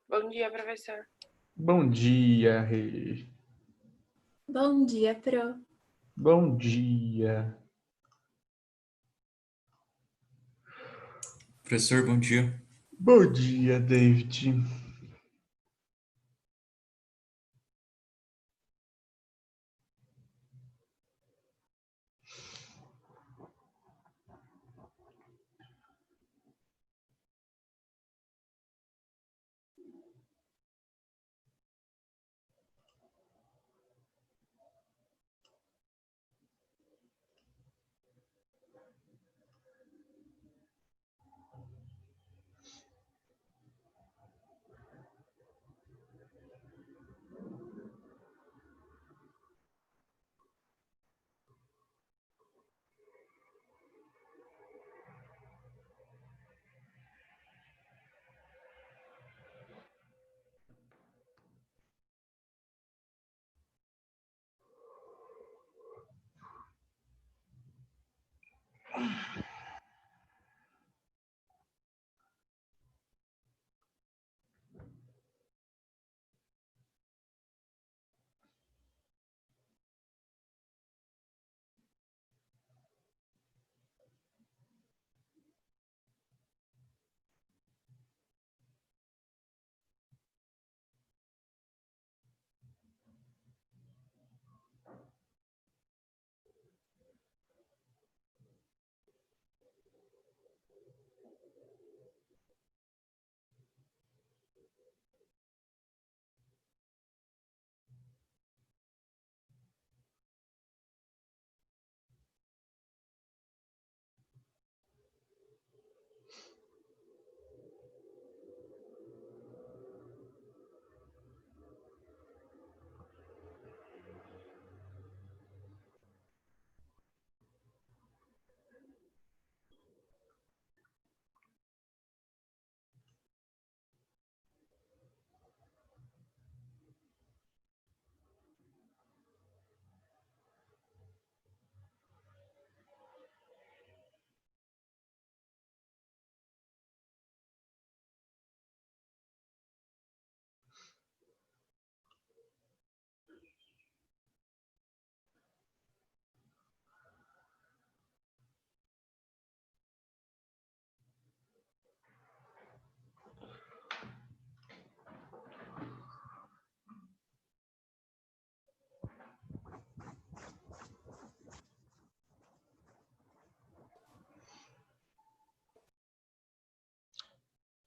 Bom dia, professor. Bom dia, Rei. Bom dia, Pro. Bom dia. Professor, bom dia. Bom dia, David.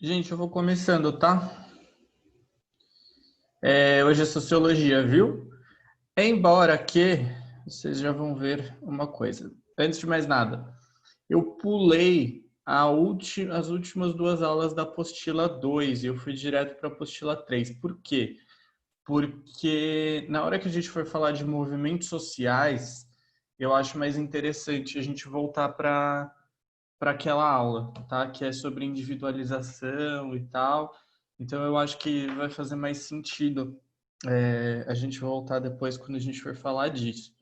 Gente, eu vou começando, tá? Hoje é Sociologia, viu? Embora que vocês já vão ver uma coisa. Antes de mais nada, eu pulei as últimas duas aulas da apostila 2 e eu fui direto para a apostila 3. Por quê? Porque na hora que a gente for falar de movimentos sociais, eu acho mais interessante a gente voltar para aquela aula, tá? Que é sobre individualização e tal. Então eu acho que vai fazer mais sentido a gente voltar depois quando a gente for falar disso,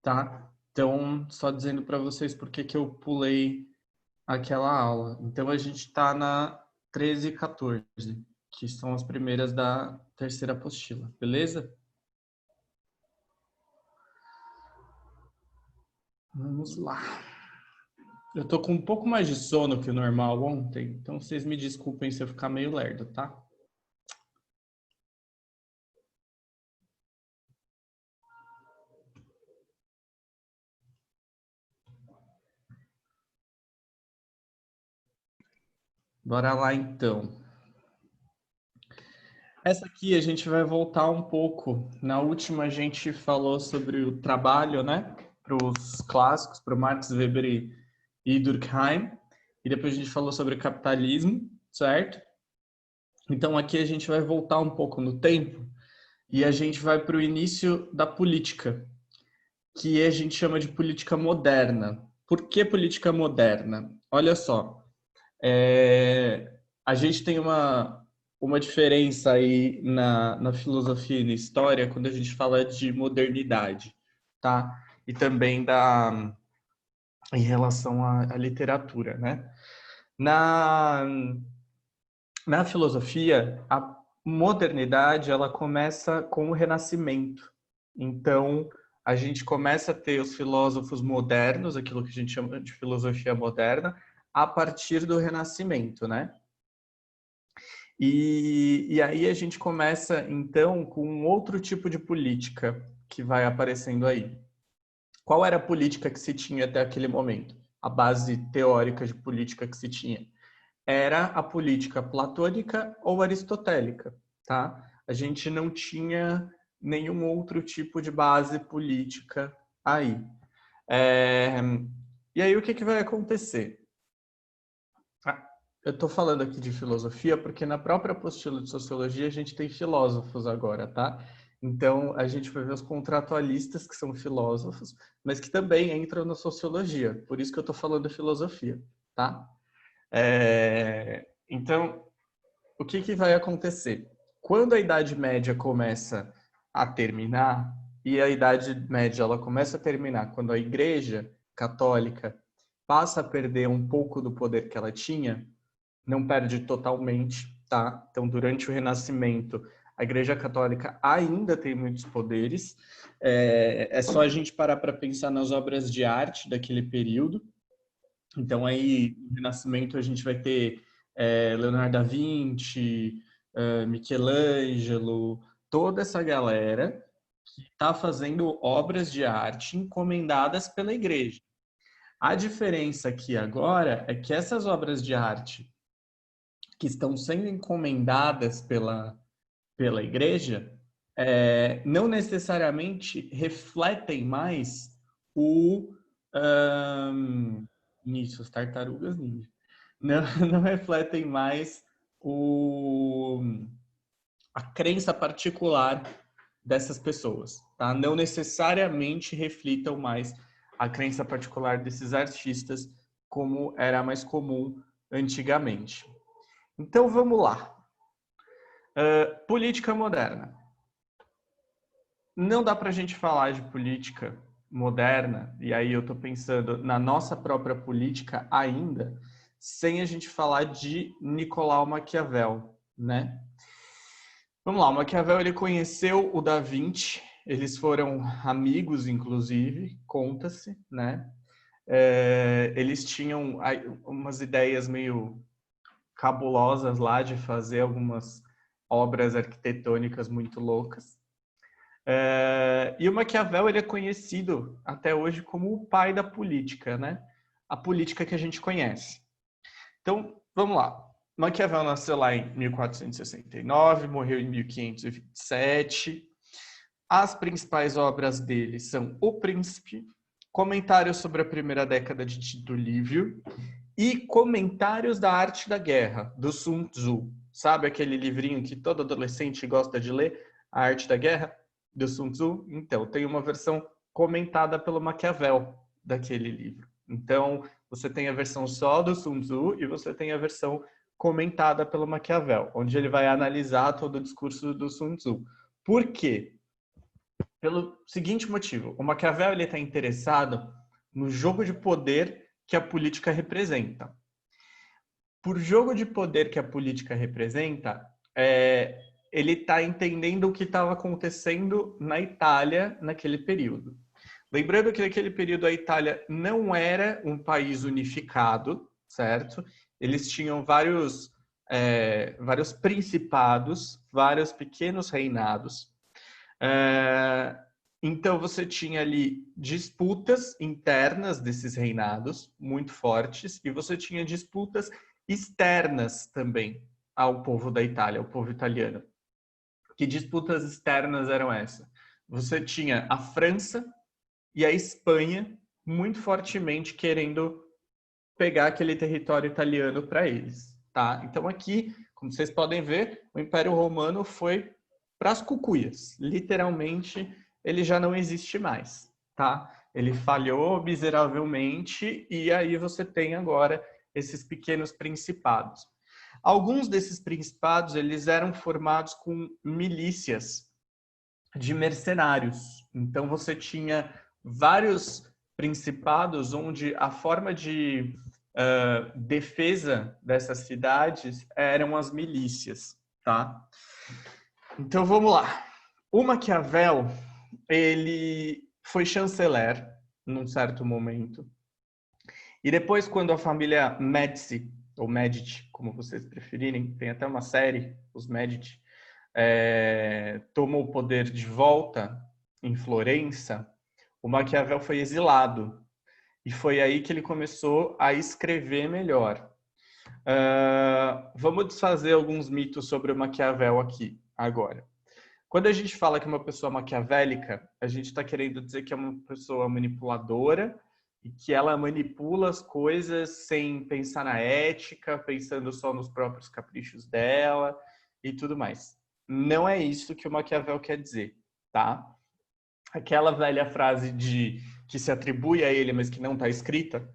tá? Então, só dizendo para vocês por que eu pulei aquela aula. Então a gente está na 13 e 14, que são as primeiras da terceira apostila, beleza? Vamos lá. Eu tô com um pouco mais de sono que o normal ontem, então vocês me desculpem se eu ficar meio lerdo, tá? Bora lá então. Essa aqui a gente vai voltar um pouco. Na última a gente falou sobre o trabalho, né? Para os clássicos, para Marx, Weber e Durkheim. E depois a gente falou sobre capitalismo, certo? Então aqui a gente vai voltar um pouco no tempo e a gente vai para o início da política, que a gente chama de política moderna. Por que política moderna? Olha só, a gente tem uma diferença aí na filosofia e na história quando a gente fala de modernidade, tá? E também em relação à literatura, né? Na, na filosofia, a modernidade ela começa com o Renascimento. Então, a gente começa a ter os filósofos modernos, aquilo que a gente chama de filosofia moderna, a partir do Renascimento, né? E aí a gente começa, então, com um outro tipo de política que vai aparecendo aí. Qual era a política que se tinha até aquele momento? A base teórica de política que se tinha era a política platônica ou aristotélica, tá? A gente não tinha nenhum outro tipo de base política aí. E aí o que vai acontecer? Eu estou falando aqui de filosofia porque na própria apostila de sociologia a gente tem filósofos agora, tá? Então a gente vai ver os contratualistas que são filósofos, mas que também entram na sociologia. Por isso que eu estou falando de filosofia, tá? Então, o que vai acontecer? Quando a Idade Média começa a terminar, e a Idade Média ela começa a terminar quando a Igreja Católica passa a perder um pouco do poder que ela tinha, não perde totalmente, tá? Então, durante o Renascimento, a Igreja Católica ainda tem muitos poderes. É só a gente parar para pensar nas obras de arte daquele período. Então, aí, no Renascimento, a gente vai ter Leonardo da Vinci, Michelangelo, toda essa galera que está fazendo obras de arte encomendadas pela igreja. A diferença aqui agora é que essas obras de arte que estão sendo encomendadas pela igreja não necessariamente refletem mais o... Nisso, as tartarugas ninja. Não refletem mais a crença particular dessas pessoas, tá? Não necessariamente reflitam mais a crença particular desses artistas, como era mais comum antigamente. Então, vamos lá. Política moderna. Não dá para a gente falar de política moderna, e aí eu estou pensando na nossa própria política ainda, sem a gente falar de Nicolau Maquiavel, né? Vamos lá, o Maquiavel ele conheceu o Da Vinci, eles foram amigos, inclusive, conta-se, né? Eles tinham umas ideias meio cabulosas lá de fazer algumas obras arquitetônicas muito loucas. E o Maquiavel ele é conhecido até hoje como o pai da política, né? A política que a gente conhece. Então, vamos lá. Maquiavel nasceu lá em 1469, morreu em 1527. As principais obras dele são O Príncipe, Comentários sobre a Primeira Década de Tito Livio e Comentários da Arte da Guerra, do Sun Tzu. Sabe aquele livrinho que todo adolescente gosta de ler, A Arte da Guerra, do Sun Tzu? Então, tem uma versão comentada pelo Maquiavel daquele livro. Então, você tem a versão só do Sun Tzu e você tem a versão comentada pelo Maquiavel, onde ele vai analisar todo o discurso do Sun Tzu. Por quê? Pelo seguinte motivo, o Maquiavel está interessado no jogo de poder que a política representa. Por jogo de poder que a política representa, ele está entendendo o que estava acontecendo na Itália naquele período. Lembrando que naquele período a Itália não era um país unificado, certo? Eles tinham vários principados, vários pequenos reinados. Então você tinha ali disputas internas desses reinados muito fortes e você tinha disputas externas também ao povo da Itália, ao povo italiano. Que disputas externas eram essas? Você tinha a França e a Espanha muito fortemente querendo pegar aquele território italiano para eles, tá? Então aqui, como vocês podem ver, o Império Romano foi para as cucuias. Literalmente, ele já não existe mais, tá? Ele falhou miseravelmente e aí você tem agora esses pequenos principados. Alguns desses principados, eles eram formados com milícias de mercenários. Então, você tinha vários principados onde a forma de defesa dessas cidades eram as milícias, tá? Então, vamos lá. O Maquiavel, ele foi chanceler num certo momento. E depois, quando a família Médici, ou Medici, como vocês preferirem, tem até uma série, os Medici, tomou o poder de volta em Florença, o Maquiavel foi exilado. E foi aí que ele começou a escrever melhor. Vamos desfazer alguns mitos sobre o Maquiavel aqui, agora. Quando a gente fala que é uma pessoa maquiavélica, a gente está querendo dizer que é uma pessoa manipuladora e que ela manipula as coisas sem pensar na ética, pensando só nos próprios caprichos dela e tudo mais. Não é isso que o Maquiavel quer dizer, tá? Aquela velha frase de que se atribui a ele, mas que não está escrita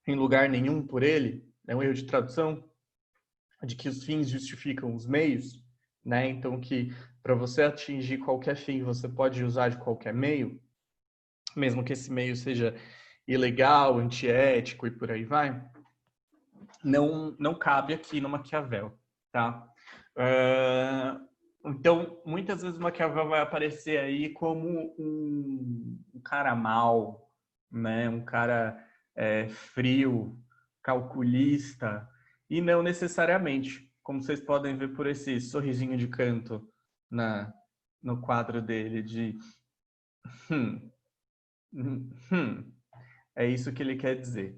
em lugar nenhum por ele, é um erro de tradução, de que os fins justificam os meios, né? Então que para você atingir qualquer fim, você pode usar de qualquer meio, mesmo que esse meio seja ilegal, antiético e por aí vai, não cabe aqui no Maquiavel, tá? Então, muitas vezes o Maquiavel vai aparecer aí como um cara mau, né? Um cara frio, calculista, e não necessariamente, como vocês podem ver por esse sorrisinho de canto no quadro dele de hum, é isso que ele quer dizer.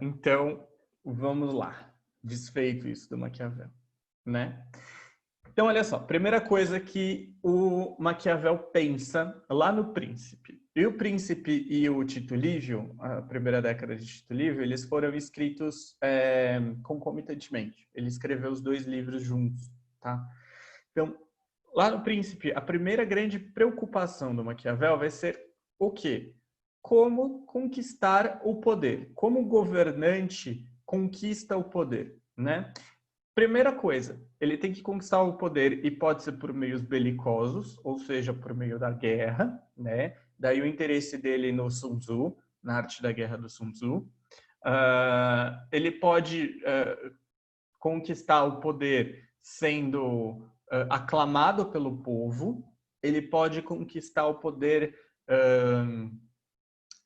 Então, vamos lá. Desfeito isso do Maquiavel, né? Então, olha só. Primeira coisa que o Maquiavel pensa lá no Príncipe. E o Príncipe e o Tito Livio, a primeira década de Tito Livio, eles foram escritos concomitantemente. Ele escreveu os dois livros juntos, tá? Então, lá no Príncipe, a primeira grande preocupação do Maquiavel vai ser o quê? Como conquistar o poder. Como o governante conquista o poder, né? Primeira coisa, ele tem que conquistar o poder e pode ser por meios belicosos, ou seja, por meio da guerra, né? Daí o interesse dele no Sun Tzu, na arte da guerra do Sun Tzu. Ele pode conquistar o poder sendo aclamado pelo povo, ele pode conquistar o poder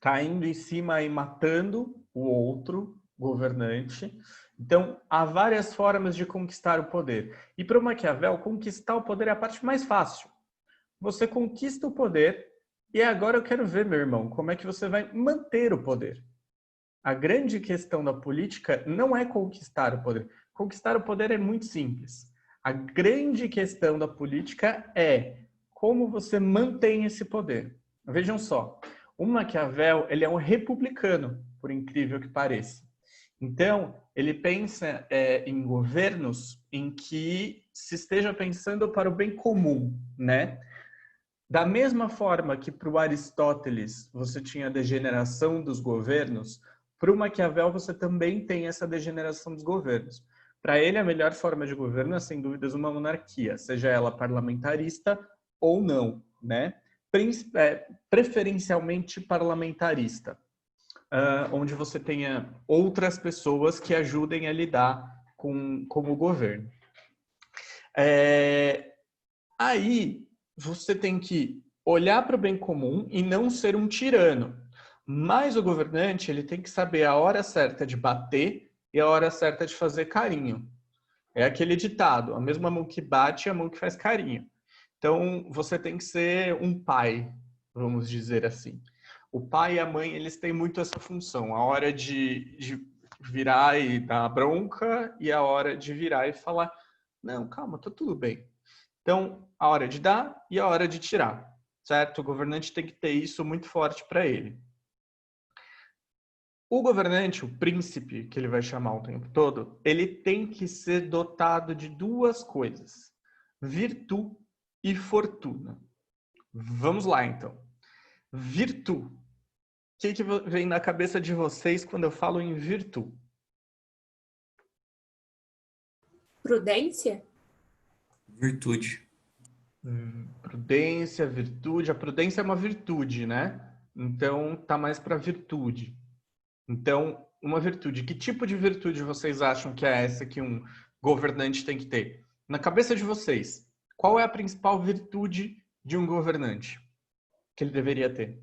caindo em cima e matando o outro governante. Então, há várias formas de conquistar o poder. E para o Maquiavel, conquistar o poder é a parte mais fácil. Você conquista o poder e agora eu quero ver, meu irmão, como é que você vai manter o poder. A grande questão da política não é conquistar o poder. Conquistar o poder é muito simples. A grande questão da política é como você mantém esse poder. Vejam só, o Maquiavel, ele é um republicano, por incrível que pareça. Então, ele pensa em governos em que se esteja pensando para o bem comum, né? Da mesma forma que para o Aristóteles você tinha a degeneração dos governos, para o Maquiavel você também tem essa degeneração dos governos. Para ele, a melhor forma de governo é, sem dúvidas, uma monarquia, seja ela parlamentarista ou não, né? Preferencialmente parlamentarista, onde você tenha outras pessoas que ajudem a lidar com o governo. Aí, você tem que olhar para o bem comum e não ser um tirano. Mas o governante, ele tem que saber a hora certa de bater e a hora certa de fazer carinho. É aquele ditado, a mesma mão que bate é a mão que faz carinho. Então, você tem que ser um pai, vamos dizer assim. O pai e a mãe, eles têm muito essa função. A hora de virar e dar bronca e a hora de virar e falar, não, calma, tá tudo bem. Então, a hora de dar e a hora de tirar, certo? O governante tem que ter isso muito forte para ele. O governante, o príncipe, que ele vai chamar o tempo todo, ele tem que ser dotado de duas coisas: virtude e fortuna. Vamos lá, então. Virtude. O que vem na cabeça de vocês quando eu falo em virtude? Prudência? Virtude. Prudência, virtude. A prudência é uma virtude, né? Então, tá mais para virtude. Então, uma virtude. Que tipo de virtude vocês acham que é essa que um governante tem que ter? Na cabeça de vocês, qual é a principal virtude de um governante que ele deveria ter?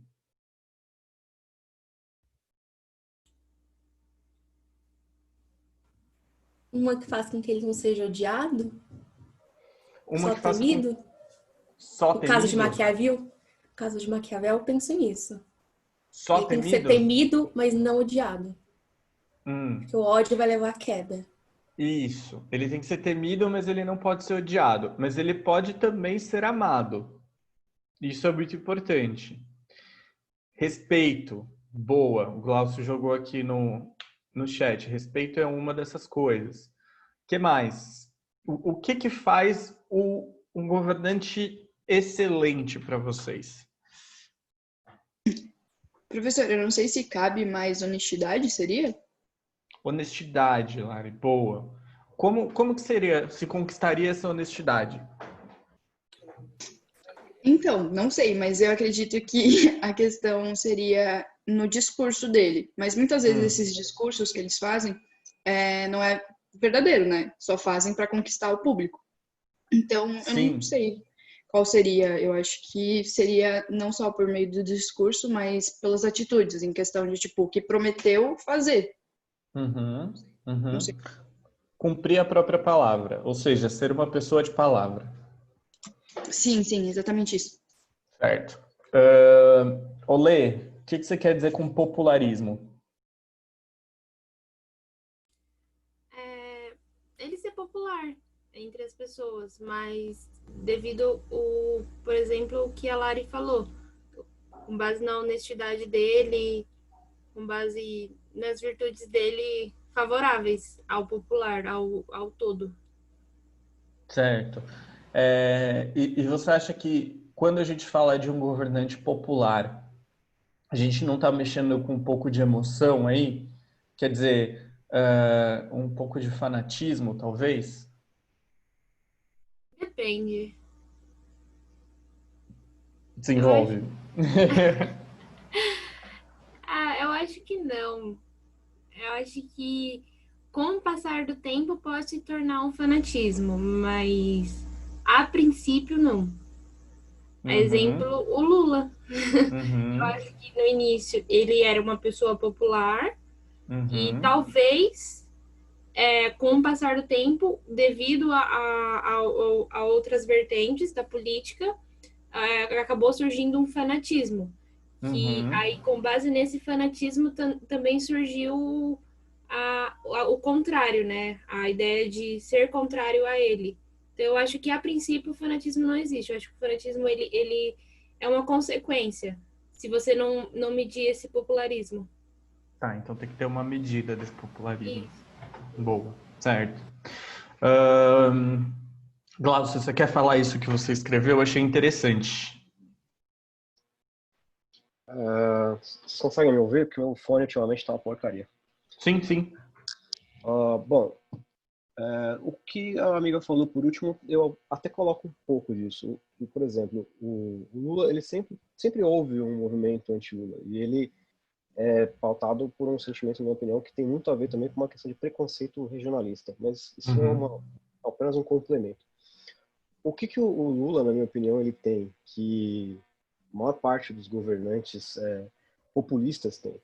Uma que faz com que ele não seja odiado? Uma Só que faça com... temido? Só No caso de temido? Maquiavel? No caso de Maquiavel, eu penso nisso. Só Ele tem que ser temido? temido, mas não odiado. Hum. Porque o ódio vai levar à queda. Isso. Ele tem que ser temido, mas ele não pode ser odiado. Mas ele pode também ser amado. Isso é muito importante. Respeito. Boa. O Glaucio jogou aqui no chat. Respeito é uma dessas coisas. O que mais? O que faz um governante excelente para vocês? Professor, eu não sei se cabe mais honestidade, seria? Honestidade, Lari. Boa. Como que seria, se conquistaria essa honestidade? Então, não sei, mas eu acredito que a questão seria no discurso dele. Mas muitas vezes esses discursos que eles fazem não é verdadeiro, né? Só fazem para conquistar o público. Então, eu Sim. não sei qual seria. Eu acho que seria não só por meio do discurso, mas pelas atitudes, em questão de, tipo, o que prometeu fazer. Uhum. Não sei. Cumprir a própria palavra, ou seja, ser uma pessoa de palavra. Sim, exatamente isso. Certo. Olê, o que você quer dizer com popularismo? Ele ser popular entre as pessoas, mas devido por exemplo, o que a Lari falou, com base na honestidade dele, com base nas virtudes dele favoráveis ao popular, ao todo. Certo. E você acha que quando a gente fala de um governante popular, a gente não está mexendo com um pouco de emoção aí? Quer dizer, um pouco de fanatismo, talvez? Depende. Desenvolve. Eu acho que não. Eu acho que com o passar do tempo pode se tornar um fanatismo, mas a princípio não. Exemplo, o Lula. Eu acho que no início ele era uma pessoa popular e talvez com o passar do tempo, devido a outras vertentes da política, acabou surgindo um fanatismo. Que aí, com base nesse fanatismo, também surgiu o contrário, né? A ideia de ser contrário a ele. Então, eu acho que, a princípio, o fanatismo não existe. Eu acho que o fanatismo, ele é uma consequência, se você não medir esse popularismo. Tá, então tem que ter uma medida desse popularismo. Isso. Boa, certo. Glaucio, você quer falar isso que você escreveu? Eu achei interessante. Vocês conseguem me ouvir? Porque o meu fone ultimamente tá uma porcaria. Sim. Bom, o que a amiga falou por último, eu até coloco um pouco disso. Por exemplo, o Lula, ele sempre houve um movimento anti-Lula. E ele é pautado por um sentimento, na minha opinião, que tem muito a ver também com uma questão de preconceito regionalista. Mas isso é apenas um complemento. O que o Lula, na minha opinião, ele tem que a maior parte dos governantes populistas tem?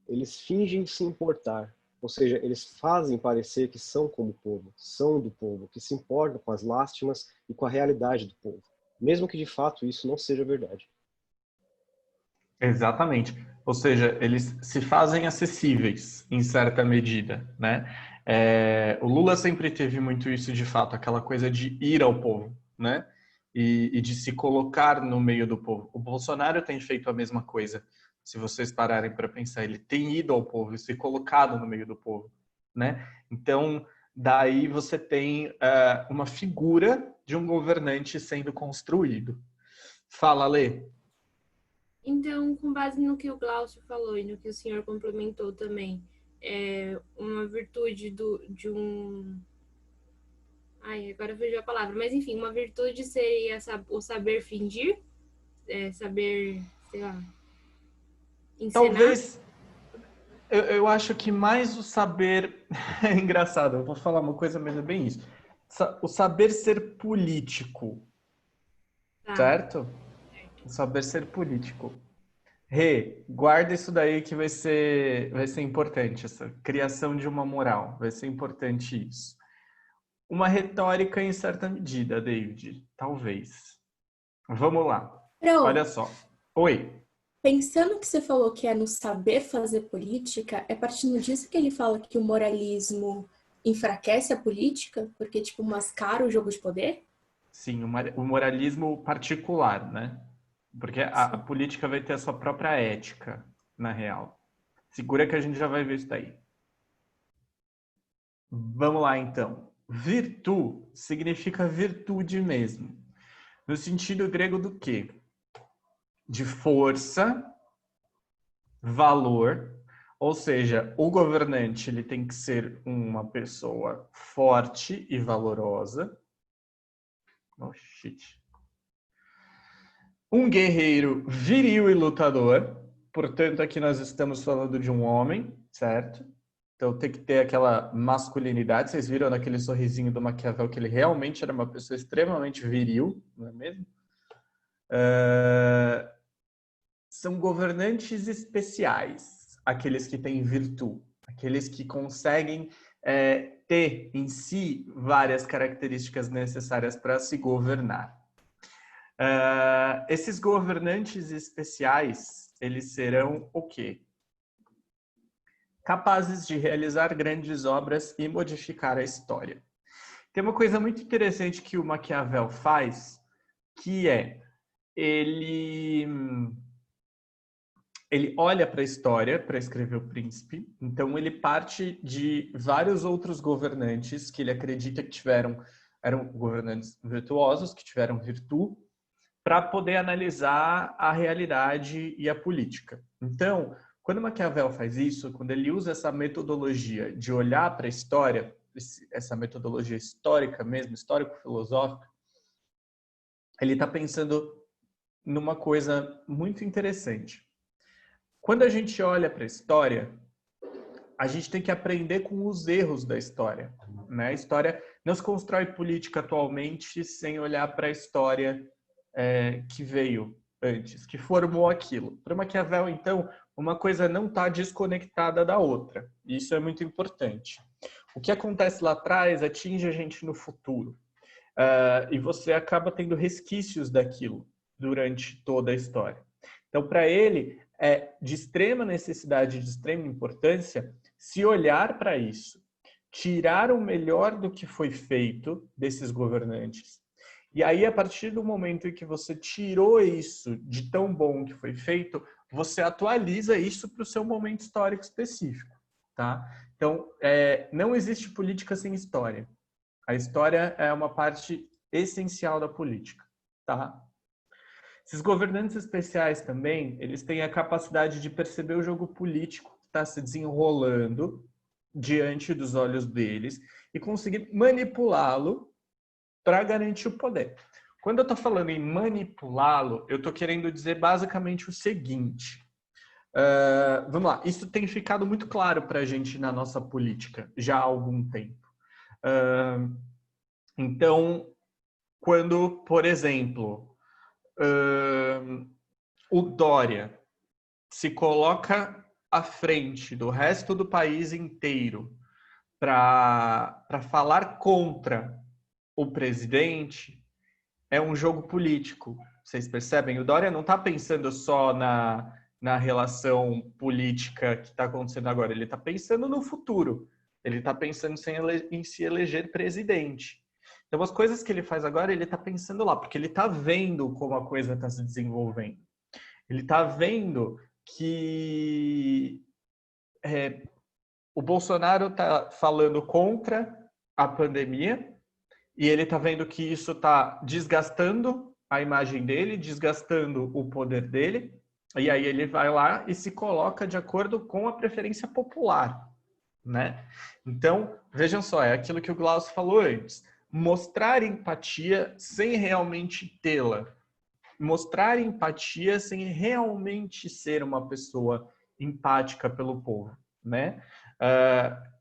Eles fingem se importar. Ou seja, eles fazem parecer que são como o povo, são do povo, que se importam com as lástimas e com a realidade do povo. Mesmo que de fato isso não seja verdade. Exatamente. Ou seja, eles se fazem acessíveis em certa medida, né? O Lula sempre teve muito isso de fato, aquela coisa de ir ao povo, né? E de se colocar no meio do povo. O Bolsonaro tem feito a mesma coisa. Se vocês pararem para pensar, ele tem ido ao povo e se colocado no meio do povo, né? Então, daí você tem uma figura de um governante sendo construído. Fala, Lê. Então, com base no que o Glaucio falou e no que o senhor complementou também, uma virtude Ai, agora fugiu a palavra. Mas enfim, uma virtude seria o saber fingir, saber, sei lá, encenar. Talvez, eu acho que mais o saber... É engraçado, eu vou falar uma coisa, mas é bem isso. O saber ser político, Tá. certo? O saber ser político. Rê, guarda isso daí que vai ser importante, essa criação de uma moral. Vai ser importante isso. Uma retórica em certa medida, David. Talvez. Vamos lá. Olha Pro, só. Oi. pensando que você falou que é no saber fazer política, é partindo disso que ele fala que o moralismo enfraquece a política, porque, tipo, mascara o jogo de poder? Sim, o moralismo particular, né? Porque a Sim. política vai ter a sua própria ética, na real. Segura que a gente já vai ver isso daí. Vamos lá, então. Virtu significa virtude mesmo. No sentido grego do quê? De força, valor, ou seja, o governante ele tem que ser uma pessoa forte e valorosa. Oh, shit. Um guerreiro viril e lutador. Portanto, aqui nós estamos falando de um homem, certo? Então tem que ter aquela masculinidade. Vocês viram naquele sorrisinho do Maquiavel que ele realmente era uma pessoa extremamente viril, não é mesmo? São governantes especiais, aqueles que têm virtude, aqueles que conseguem ter em si várias características necessárias para se governar. Esses governantes especiais, eles serão o quê? Capazes de realizar grandes obras e modificar a história. Tem uma coisa muito interessante que o Maquiavel faz, que é ele olha para a história para escrever O Príncipe, então ele parte de vários outros governantes que ele acredita que eram governantes virtuosos, que tiveram virtude, para poder analisar a realidade e a política. Então, quando Maquiavel faz isso, quando ele usa essa metodologia de olhar para a história, essa metodologia histórica mesmo, histórico-filosófica, ele está pensando numa coisa muito interessante. Quando a gente olha para a história, a gente tem que aprender com os erros da história, né? A história não se constrói política atualmente sem olhar para a história que veio antes, que formou aquilo. Para Maquiavel, então, uma coisa não está desconectada da outra. Isso é muito importante. O que acontece lá atrás atinge a gente no futuro. E você acaba tendo resquícios daquilo durante toda a história. Então, para ele, é de extrema necessidade, de extrema importância, se olhar para isso, tirar o melhor do que foi feito desses governantes. E aí, a partir do momento em que você tirou isso de tão bom que foi feito, você atualiza isso para o seu momento histórico específico, tá? Então, não existe política sem história. A história é uma parte essencial da política, tá? Esses governantes especiais também, eles têm a capacidade de perceber o jogo político que está se desenrolando diante dos olhos deles e conseguir manipulá-lo para garantir o poder. Quando eu estou falando em manipulá-lo, eu estou querendo dizer basicamente o seguinte. Vamos lá, isso tem ficado muito claro para a gente na nossa política já há algum tempo. Então, quando, por exemplo, o Dória se coloca à frente do resto do país inteiro para falar contra o presidente, é um jogo político. Vocês percebem? O Dória não está pensando só na relação política que está acontecendo agora. Ele está pensando no futuro. Ele está pensando em se eleger presidente. Então, as coisas que ele faz agora, ele está pensando lá, porque ele está vendo como a coisa está se desenvolvendo. Ele está vendo que o Bolsonaro está falando contra a pandemia e ele está vendo que isso está desgastando a imagem dele, desgastando o poder dele, e aí ele vai lá e se coloca de acordo com a preferência popular, né? Então, vejam só, é aquilo que o Glaucio falou antes. mostrar empatia sem realmente tê-la. Mostrar empatia sem realmente ser uma pessoa empática pelo povo, né?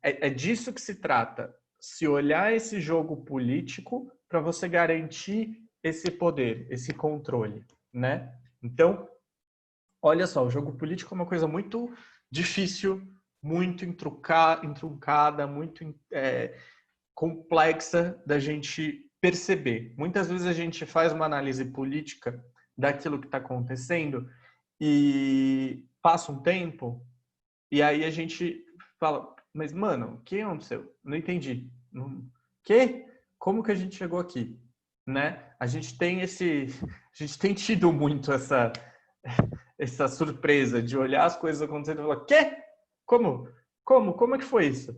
É disso que se trata. Se olhar esse jogo político para você garantir esse poder, esse controle, né? Então, olha só, o jogo político é uma coisa muito difícil, muito intruncada, muito complexa da gente perceber. Muitas vezes a gente faz uma análise política daquilo que está acontecendo e passa um tempo e aí a gente fala, mas mano, o que aconteceu? Não entendi. Que? Como que a gente chegou aqui? Né? A gente tem tido muito essa surpresa de olhar as coisas acontecendo e falar, quê? Como? Como é que foi isso?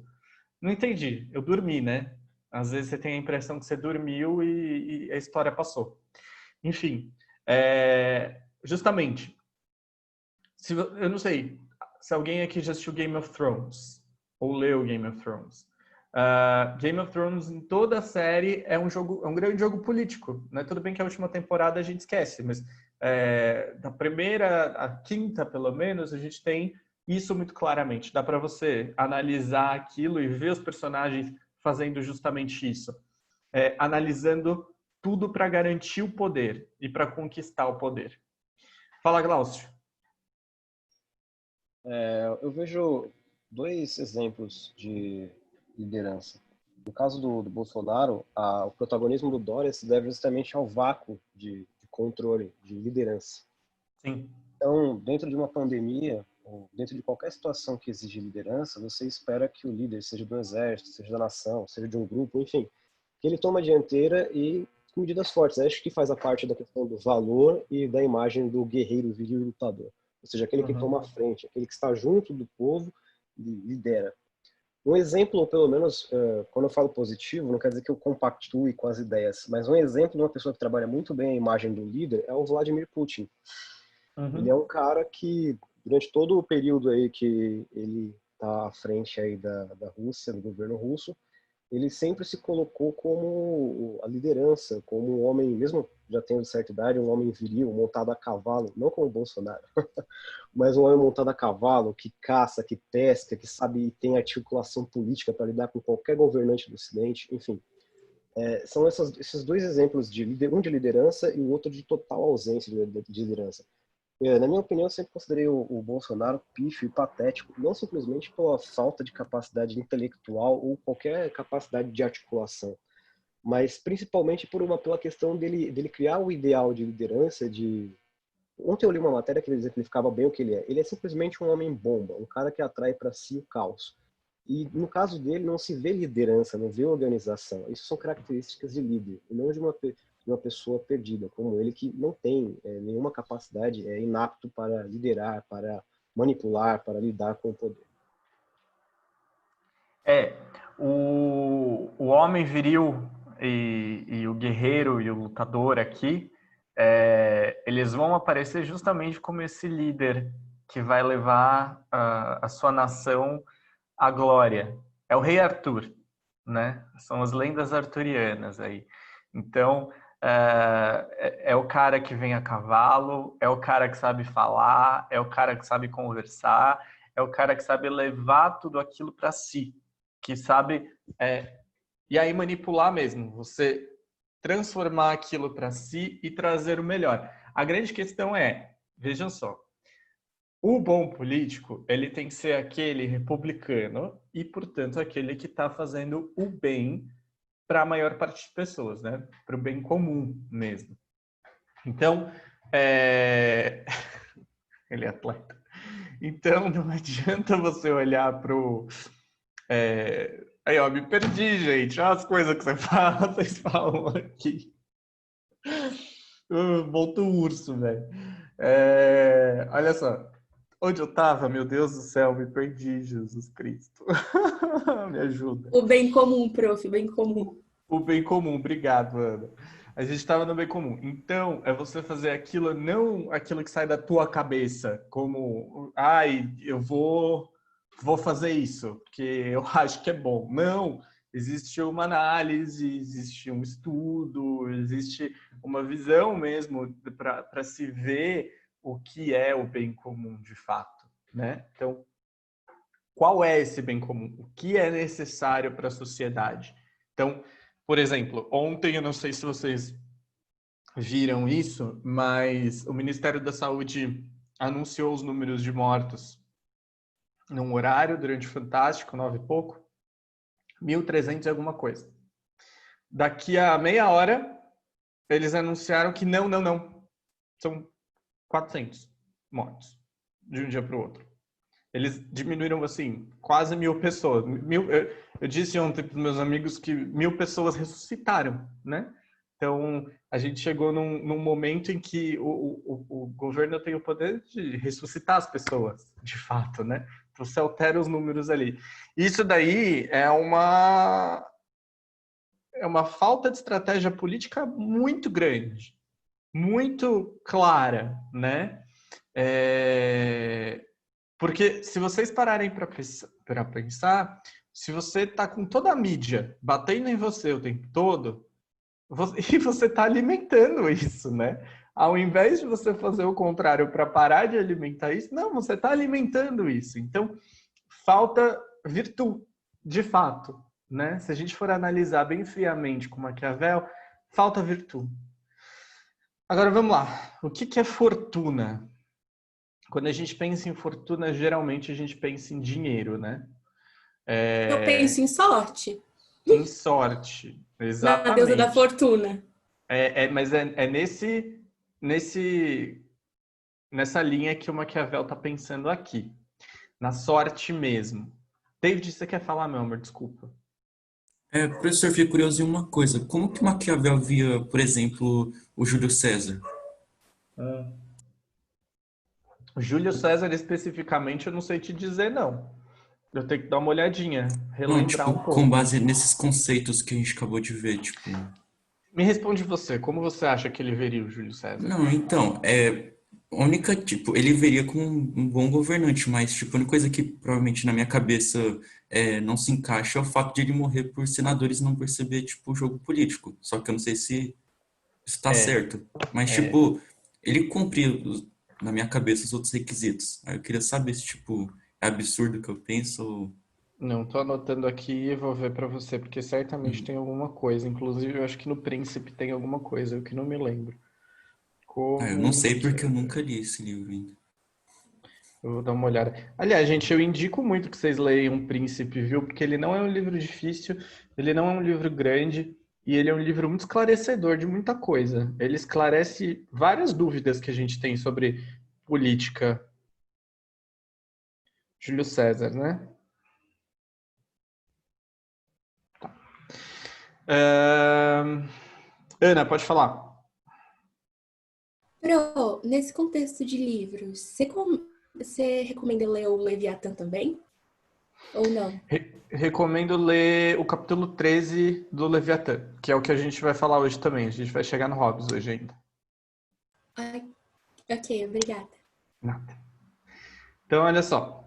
Não entendi. Eu dormi, né? Às vezes você tem a impressão que você dormiu e a história passou. Enfim, justamente, eu não sei se alguém aqui já assistiu Game of Thrones ou leu Game of Thrones. Game of Thrones, em toda a série, é um grande jogo político. Né? Tudo bem que a última temporada a gente esquece, mas da primeira à quinta, pelo menos, a gente tem isso muito claramente. Dá para você analisar aquilo e ver os personagens fazendo justamente isso. Analisando tudo para garantir o poder e para conquistar o poder. Fala, Glaucio. Eu vejo dois exemplos de liderança. No caso do Bolsonaro, o protagonismo do Dória se deve justamente ao vácuo de controle, de liderança. Sim. Então, dentro de uma pandemia, ou dentro de qualquer situação que exige liderança, você espera que o líder, seja do exército, seja da nação, seja de um grupo, enfim, que ele tome a dianteira e com medidas fortes. Acho que faz a parte da questão do valor e da imagem do guerreiro viril e lutador. Ou seja, aquele que toma a frente, aquele que está junto do povo e lidera. Um exemplo, ou pelo menos, quando eu falo positivo, não quer dizer que eu compactue com as ideias, mas um exemplo de uma pessoa que trabalha muito bem a imagem do líder é o Vladimir Putin. Ele é um cara que, durante todo o período aí que ele está à frente aí da Rússia, do governo russo, ele sempre se colocou como a liderança, como um homem, mesmo já tendo certa idade, um homem viril, montado a cavalo, não como o Bolsonaro, mas um homem montado a cavalo, que caça, que pesca, que sabe e tem articulação política para lidar com qualquer governante do Ocidente, enfim. São esses dois exemplos, um de liderança e o outro de total ausência de liderança. Na minha opinião, eu sempre considerei o Bolsonaro pífio e patético, não simplesmente pela falta de capacidade intelectual ou qualquer capacidade de articulação, mas principalmente pela questão dele criar o ideal de liderança. Ontem eu li uma matéria que ele exemplificava bem o que ele é. Ele é simplesmente um homem bomba, um cara que atrai para si o caos. E no caso dele não se vê liderança, não vê organização. Isso são características de líder, e não de uma pessoa perdida, como ele, que não tem nenhuma capacidade, é inapto para liderar, para manipular, para lidar com o poder. O homem viril e o guerreiro e o lutador aqui, eles vão aparecer justamente como esse líder que vai levar a sua nação à glória. É o rei Arthur, né? São as lendas arturianas aí. Então, é o cara que vem a cavalo, é o cara que sabe falar, é o cara que sabe conversar, é o cara que sabe levar tudo aquilo para si, que sabe e aí manipular mesmo, você transformar aquilo para si e trazer o melhor. A grande questão vejam só, o bom político, ele tem que ser aquele republicano e, portanto, aquele que está fazendo o bem para a maior parte de pessoas, né? Para o bem comum mesmo. Então, ele é atleta. Então, não adianta você olhar para o... Aí, ó, me perdi, gente. Olha as coisas que vocês falam aqui. Volta o urso, velho. Olha só. Onde eu tava, meu Deus do céu, me perdi, Jesus Cristo. Me ajuda. O bem comum, prof, bem comum. O bem comum, obrigado, Ana. A gente estava no bem comum. Então, é você fazer aquilo, não aquilo que sai da tua cabeça, como, eu vou fazer isso, porque eu acho que é bom. Não, existe uma análise, existe um estudo, existe uma visão mesmo para se ver o que é o bem comum de fato, né? Então, qual é esse bem comum? O que é necessário para a sociedade? Então, por exemplo, ontem, eu não sei se vocês viram isso, mas o Ministério da Saúde anunciou os números de mortos num horário, durante o Fantástico, 9 e pouco, 1.300 e alguma coisa. Daqui a meia hora, eles anunciaram que não. São 400 mortos de um dia para o outro. Eles diminuíram, assim, quase 1.000 pessoas. Eu disse ontem para os meus amigos que 1.000 pessoas ressuscitaram, né? Então, a gente chegou num momento em que o governo tem o poder de ressuscitar as pessoas, de fato, né? Então, você altera os números ali. Isso daí é uma falta de estratégia política muito grande, muito clara, né? Porque se vocês pararem para pensar, se você está com toda a mídia batendo em você o tempo todo, e você está alimentando isso, né? Ao invés de você fazer o contrário para parar de alimentar isso, não, você está alimentando isso. Então, falta virtude, de fato, né? Se a gente for analisar bem friamente com Maquiavel, falta virtude. Agora, vamos lá. O que é fortuna? Quando a gente pensa em fortuna, geralmente a gente pensa em dinheiro, né? Eu penso em sorte. Em sorte, exatamente. Na deusa da fortuna. Mas é nessa linha que o Maquiavel está pensando aqui. Na sorte mesmo. David, você quer falar, meu amor? Desculpa. Professor, fiquei curioso em uma coisa. Como que Maquiavel via, por exemplo, o Júlio César? O Júlio César, especificamente, eu não sei te dizer, não. Eu tenho que dar uma olhadinha, Não, relembrar tipo, um pouco. com base nesses conceitos que a gente acabou de ver, tipo... Me responde você, como você acha que ele veria o Júlio César? Não, então, a única, tipo, ele veria como um bom governante, mas, tipo, a única coisa que provavelmente na minha cabeça não se encaixa é o fato de ele morrer por senadores não perceber, tipo, o jogo político. Só que eu não sei se isso tá certo. Mas, tipo, ele cumpria, na minha cabeça, os outros requisitos. Aí eu queria saber se, tipo, é absurdo o que eu penso ou... Não, tô anotando aqui e vou ver pra você, porque certamente tem alguma coisa. Inclusive, eu acho que no Príncipe tem alguma coisa, eu que não me lembro. eu Como não sei porque eu Maquiavel. nunca li esse livro ainda. Eu vou dar uma olhada. Aliás, gente, eu indico muito que vocês leiam Príncipe, viu? Porque ele não é um livro difícil, ele não é um livro grande, e ele é um livro muito esclarecedor de muita coisa. Ele esclarece várias dúvidas que a gente tem sobre política. Júlio César, né? Ana, pode falar. Pro, nesse contexto de livros, você recomenda ler o Leviatã também? Ou não? Recomendo ler o capítulo 13 do Leviatã, que é o que a gente vai falar hoje também. A gente vai chegar no Hobbes hoje ainda. Ai, ok, obrigada. Nada. Então, olha só.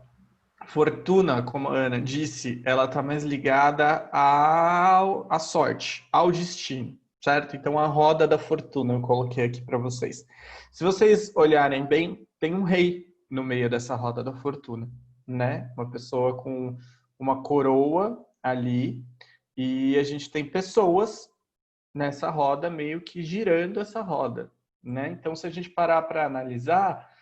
Fortuna, como a Ana disse, ela está mais ligada à sorte, ao destino, certo? Então, a roda da fortuna eu coloquei aqui para vocês. Se vocês olharem bem, tem um rei no meio dessa roda da fortuna, né? Uma pessoa com uma coroa ali, e a gente tem pessoas nessa roda meio que girando essa roda, né? Então, se a gente parar para analisar,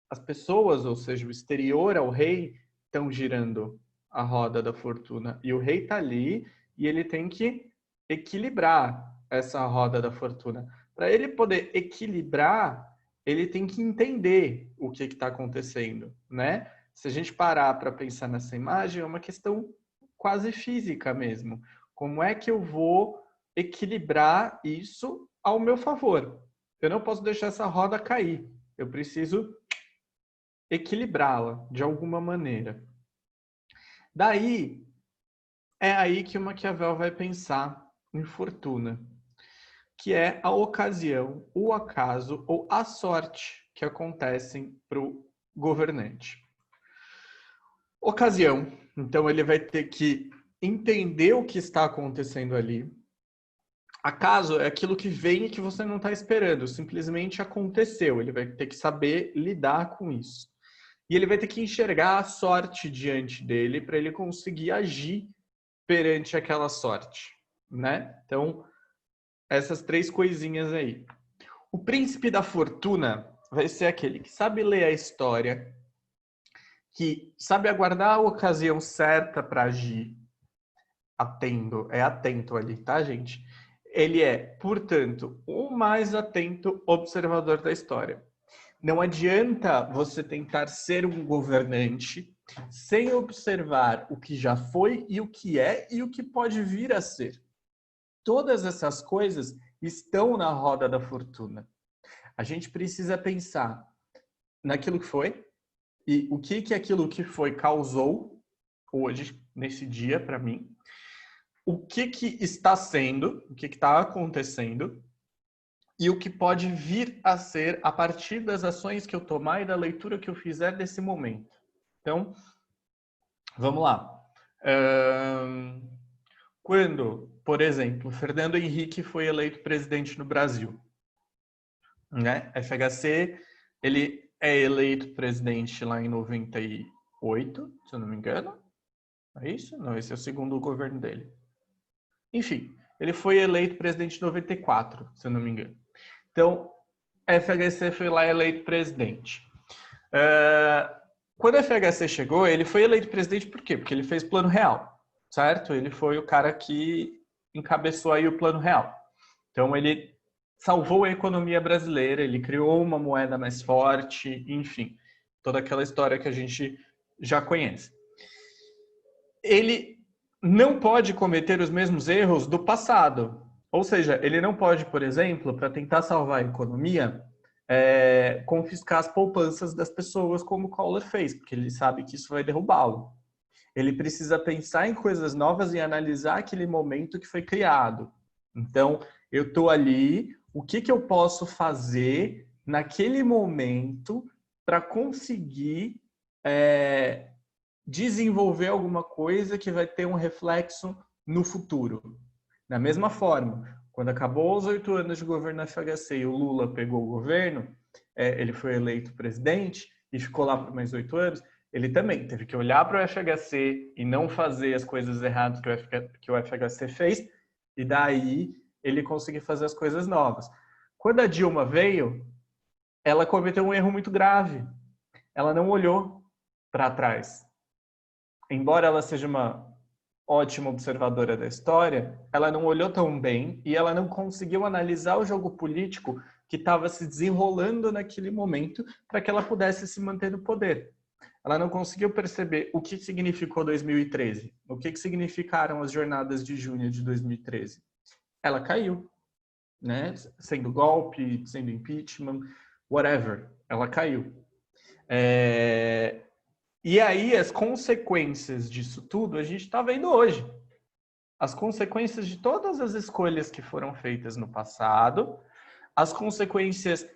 as pessoas, ou seja, o exterior ao rei, estão girando a roda da fortuna. E o rei está ali e ele tem que equilibrar essa roda da fortuna. Para ele poder equilibrar, ele tem que entender o que está acontecendo, né? Se a gente parar para pensar nessa imagem, é uma questão quase física mesmo. Como é que eu vou equilibrar isso ao meu favor? Eu não posso deixar essa roda cair. Eu preciso equilibrá-la de alguma maneira. Daí, é aí que o Maquiavel vai pensar em fortuna, que é a ocasião, o acaso ou a sorte que acontecem para o governante. Ocasião, então ele vai ter que entender o que está acontecendo ali. Acaso é aquilo que vem e que você não está esperando, simplesmente aconteceu. Ele vai ter que saber lidar com isso. E ele vai ter que enxergar a sorte diante dele para ele conseguir agir perante aquela sorte, né? Então, essas 3 coisinhas aí. O príncipe da fortuna vai ser aquele que sabe ler a história, que sabe aguardar a ocasião certa para agir, atento ali, tá, gente? Ele é, portanto, o mais atento observador da história. Não adianta você tentar ser um governante sem observar o que já foi e o que é e o que pode vir a ser. Todas essas coisas estão na roda da fortuna. A gente precisa pensar naquilo que foi e o que aquilo que foi causou hoje, nesse dia, para mim. O que está sendo, o que está acontecendo e o que pode vir a ser a partir das ações que eu tomar e da leitura que eu fizer desse momento. Então, vamos lá. Quando, por exemplo, Fernando Henrique foi eleito presidente no Brasil, né? FHC, ele é eleito presidente lá em 98, se eu não me engano. É isso? Não, esse é o segundo governo dele. Enfim, ele foi eleito presidente em 94, se eu não me engano. Então, FHC foi lá eleito presidente. Quando a FHC chegou, ele foi eleito presidente por quê? Porque ele fez Plano Real, certo? Ele foi o cara que encabeçou aí o Plano Real. Então, ele salvou a economia brasileira, ele criou uma moeda mais forte, enfim, toda aquela história que a gente já conhece. Ele não pode cometer os mesmos erros do passado. Ou seja, ele não pode, por exemplo, para tentar salvar a economia, confiscar as poupanças das pessoas como o Collor fez, porque ele sabe que isso vai derrubá-lo. Ele precisa pensar em coisas novas e analisar aquele momento que foi criado. Então, eu estou ali, o que eu posso fazer naquele momento para conseguir desenvolver alguma coisa que vai ter um reflexo no futuro. Da mesma forma, quando acabou os 8 anos de governo FHC e o Lula pegou o governo, ele foi eleito presidente e ficou lá por mais 8 anos, ele também teve que olhar para o FHC e não fazer as coisas erradas que o FHC fez, e daí ele conseguiu fazer as coisas novas. Quando a Dilma veio, ela cometeu um erro muito grave. Ela não olhou para trás. Embora ela seja uma ótima observadora da história, ela não olhou tão bem e ela não conseguiu analisar o jogo político que estava se desenrolando naquele momento para que ela pudesse se manter no poder. Ela não conseguiu perceber o que significou 2013, o que significaram as jornadas de junho de 2013. Ela caiu, né? Sendo golpe, sendo impeachment, whatever, ela caiu. E aí, as consequências disso tudo, a gente está vendo hoje. As consequências de todas as escolhas que foram feitas no passado, as consequências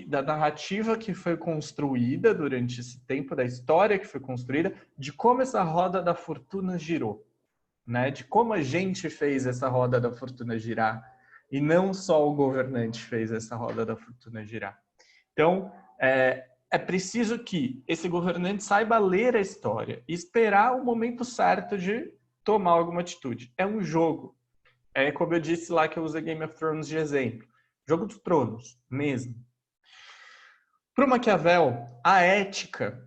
da narrativa que foi construída durante esse tempo, da história que foi construída, de como essa roda da fortuna girou, né? De como a gente fez essa roda da fortuna girar, e não só o governante fez essa roda da fortuna girar. Então, é preciso que esse governante saiba ler a história e esperar o momento certo de tomar alguma atitude. É um jogo. É como eu disse lá que eu usei Game of Thrones de exemplo. Jogo dos Tronos, mesmo. Para o Maquiavel, a ética,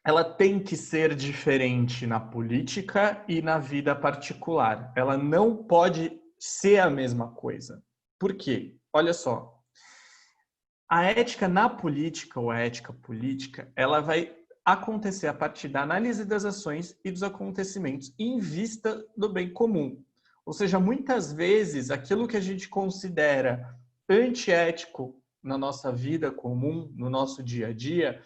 ela tem que ser diferente na política e na vida particular. Ela não pode ser a mesma coisa. Por quê? Olha só. A ética na política, ou a ética política, ela vai acontecer a partir da análise das ações e dos acontecimentos em vista do bem comum. Ou seja, muitas vezes, aquilo que a gente considera antiético na nossa vida comum, no nosso dia a dia,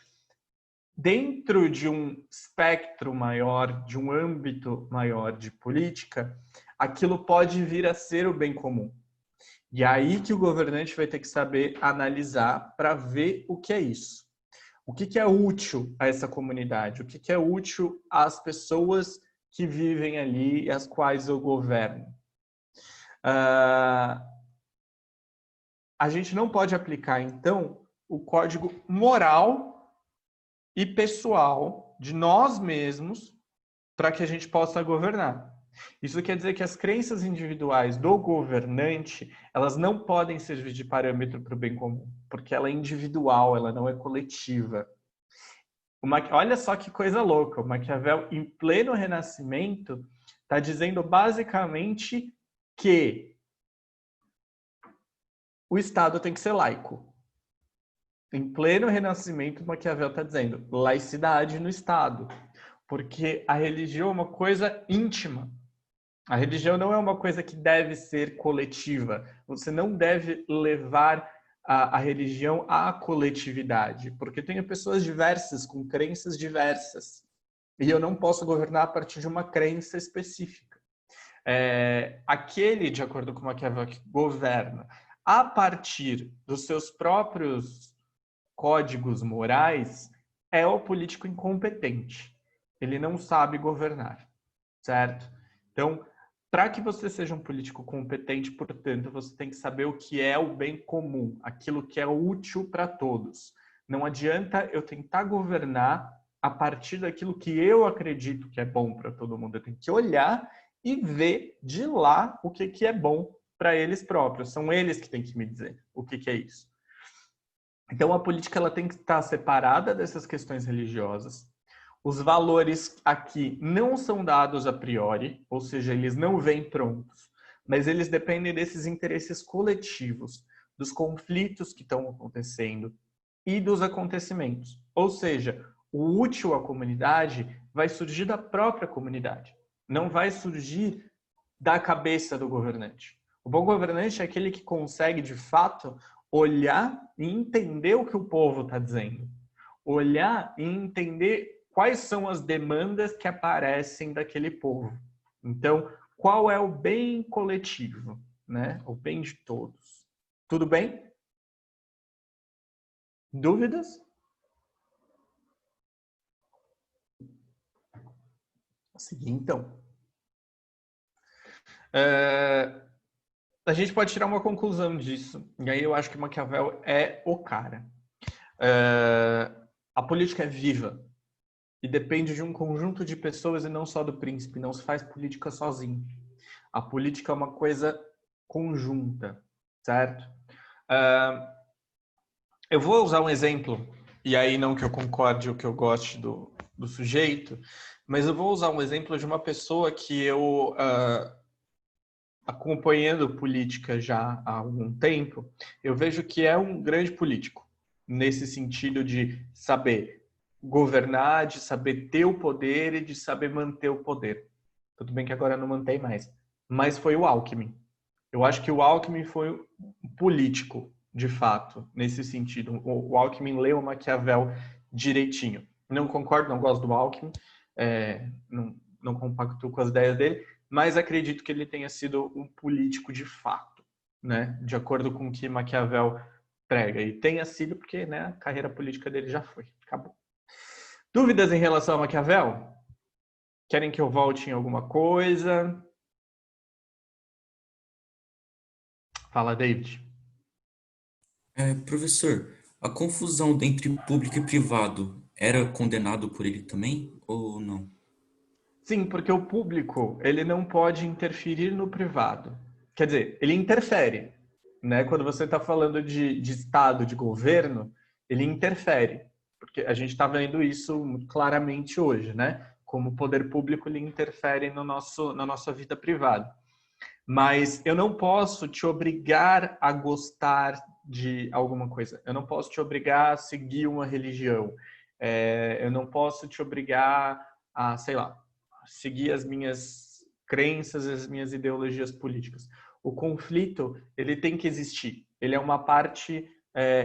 dentro de um espectro maior, de um âmbito maior de política, aquilo pode vir a ser o bem comum. E aí que o governante vai ter que saber analisar para ver o que é isso. O que é útil a essa comunidade? O que é útil às pessoas que vivem ali e as quais eu governo. A gente não pode aplicar, então, o código moral e pessoal de nós mesmos para que a gente possa governar. Isso quer dizer que as crenças individuais do governante, elas não podem servir de parâmetro para o bem comum, porque ela é individual, ela não é coletiva. Olha só que coisa louca, o Maquiavel, em pleno Renascimento, está dizendo basicamente que o Estado tem que ser laico. Em pleno Renascimento, Maquiavel está dizendo laicidade no Estado, porque a religião é uma coisa íntima. A religião não é uma coisa que deve ser coletiva. Você não deve levar a religião à coletividade, porque tem pessoas diversas, com crenças diversas. E eu não posso governar a partir de uma crença específica. Aquele, de acordo com Maquiavel, que governa a partir dos seus próprios códigos morais é o político incompetente. Ele não sabe governar, certo? Então, para que você seja um político competente, portanto, você tem que saber o que é o bem comum, aquilo que é útil para todos. Não adianta eu tentar governar a partir daquilo que eu acredito que é bom para todo mundo. Eu tenho que olhar e ver de lá o que é bom para eles próprios. São eles que têm que me dizer o que é isso. Então, a política ela tem que estar separada dessas questões religiosas. Os valores aqui não são dados a priori, ou seja, eles não vêm prontos, mas eles dependem desses interesses coletivos, dos conflitos que estão acontecendo e dos acontecimentos. Ou seja, o útil à comunidade vai surgir da própria comunidade, não vai surgir da cabeça do governante. O bom governante é aquele que consegue, de fato, olhar e entender o que o povo está dizendo. Olhar e entender quais são as demandas que aparecem daquele povo. Então, qual é o bem coletivo, né? O bem de todos. Tudo bem? Dúvidas? Vou seguir, então. A gente pode tirar uma conclusão disso. E aí eu acho que Maquiavel é o cara. A política é viva. E depende de um conjunto de pessoas e não só do príncipe. Não se faz política sozinho. A política é uma coisa conjunta, certo? Eu vou usar um exemplo, e aí não que eu concorde ou que eu goste do sujeito, mas eu vou usar um exemplo de uma pessoa que eu, acompanhando política já há algum tempo, eu vejo que é um grande político, nesse sentido de saber governar, de saber ter o poder e de saber manter o poder. Tudo bem que agora não mantém mais. Mas foi o Alckmin. Eu acho que o Alckmin foi um político, de fato, nesse sentido. O Alckmin leu o Maquiavel direitinho. Não concordo, não gosto do Alckmin, não compactuo com as ideias dele, mas acredito que ele tenha sido um político de fato, né? De acordo com o que Maquiavel prega. E tenha sido porque, né, a carreira política dele já foi. Acabou. Dúvidas em relação a Maquiavel? Querem que eu volte em alguma coisa? Fala, David. Professor, a confusão entre público e privado era condenado por ele também ou não? Sim, porque o público ele não pode interferir no privado. Quer dizer, ele interfere, né? Quando você está falando de Estado, de governo, ele interfere. Porque a gente está vendo isso claramente hoje, né? Como o poder público ele interfere na nossa vida privada. Mas eu não posso te obrigar a gostar de alguma coisa. Eu não posso te obrigar a seguir uma religião. Eu não posso te obrigar a, sei lá, seguir as minhas crenças, as minhas ideologias políticas. O conflito, ele tem que existir. Ele é uma parte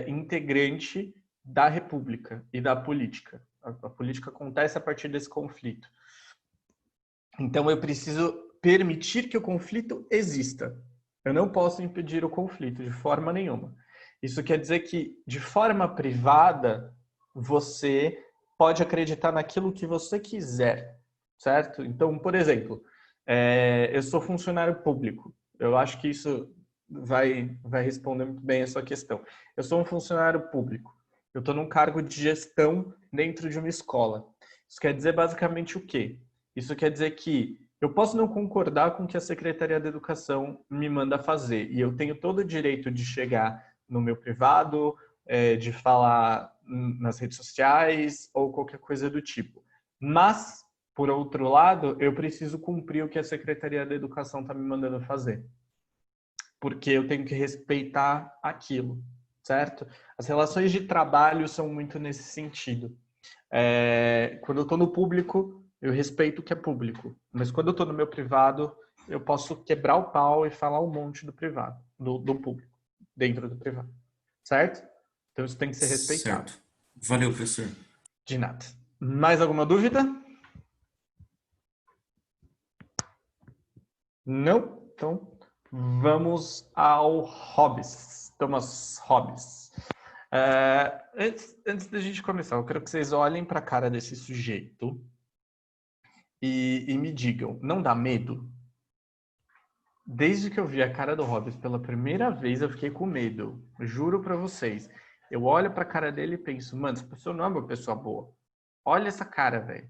integrante da república e da política. A política acontece a partir desse conflito. Então, eu preciso permitir que o conflito exista. Eu não posso impedir o conflito de forma nenhuma. Isso quer dizer que, de forma privada, você pode acreditar naquilo que você quiser. certo? Então, por exemplo, eu sou funcionário público. Eu acho que isso vai responder muito bem a sua questão. Eu sou um funcionário público. Eu estou num cargo de gestão dentro de uma escola. Isso quer dizer basicamente o quê? Isso quer dizer que eu posso não concordar com o que a Secretaria da Educação me manda fazer, e eu tenho todo o direito de chegar no meu privado, de falar nas redes sociais ou qualquer coisa do tipo. Mas, por outro lado, eu preciso cumprir o que a Secretaria da Educação está me mandando fazer, porque eu tenho que respeitar aquilo, certo? As relações de trabalho são muito nesse sentido. Quando eu estou no público, eu respeito o que é público, mas quando eu estou no meu privado, eu posso quebrar o pau e falar um monte do privado, do público, dentro do privado, certo? Então isso tem que ser respeitado. Certo. Valeu, professor. De nada. Mais alguma dúvida? Não? Então, vamos ao Hobbes. Thomas Hobbes. Antes da gente começar, eu quero que vocês olhem para a cara desse sujeito e me digam, não dá medo? Desde que eu vi a cara do Hobbes pela primeira vez, eu fiquei com medo. Juro para vocês. Eu olho para a cara dele e penso, mano, essa pessoa não é uma pessoa boa. Olha essa cara, velho.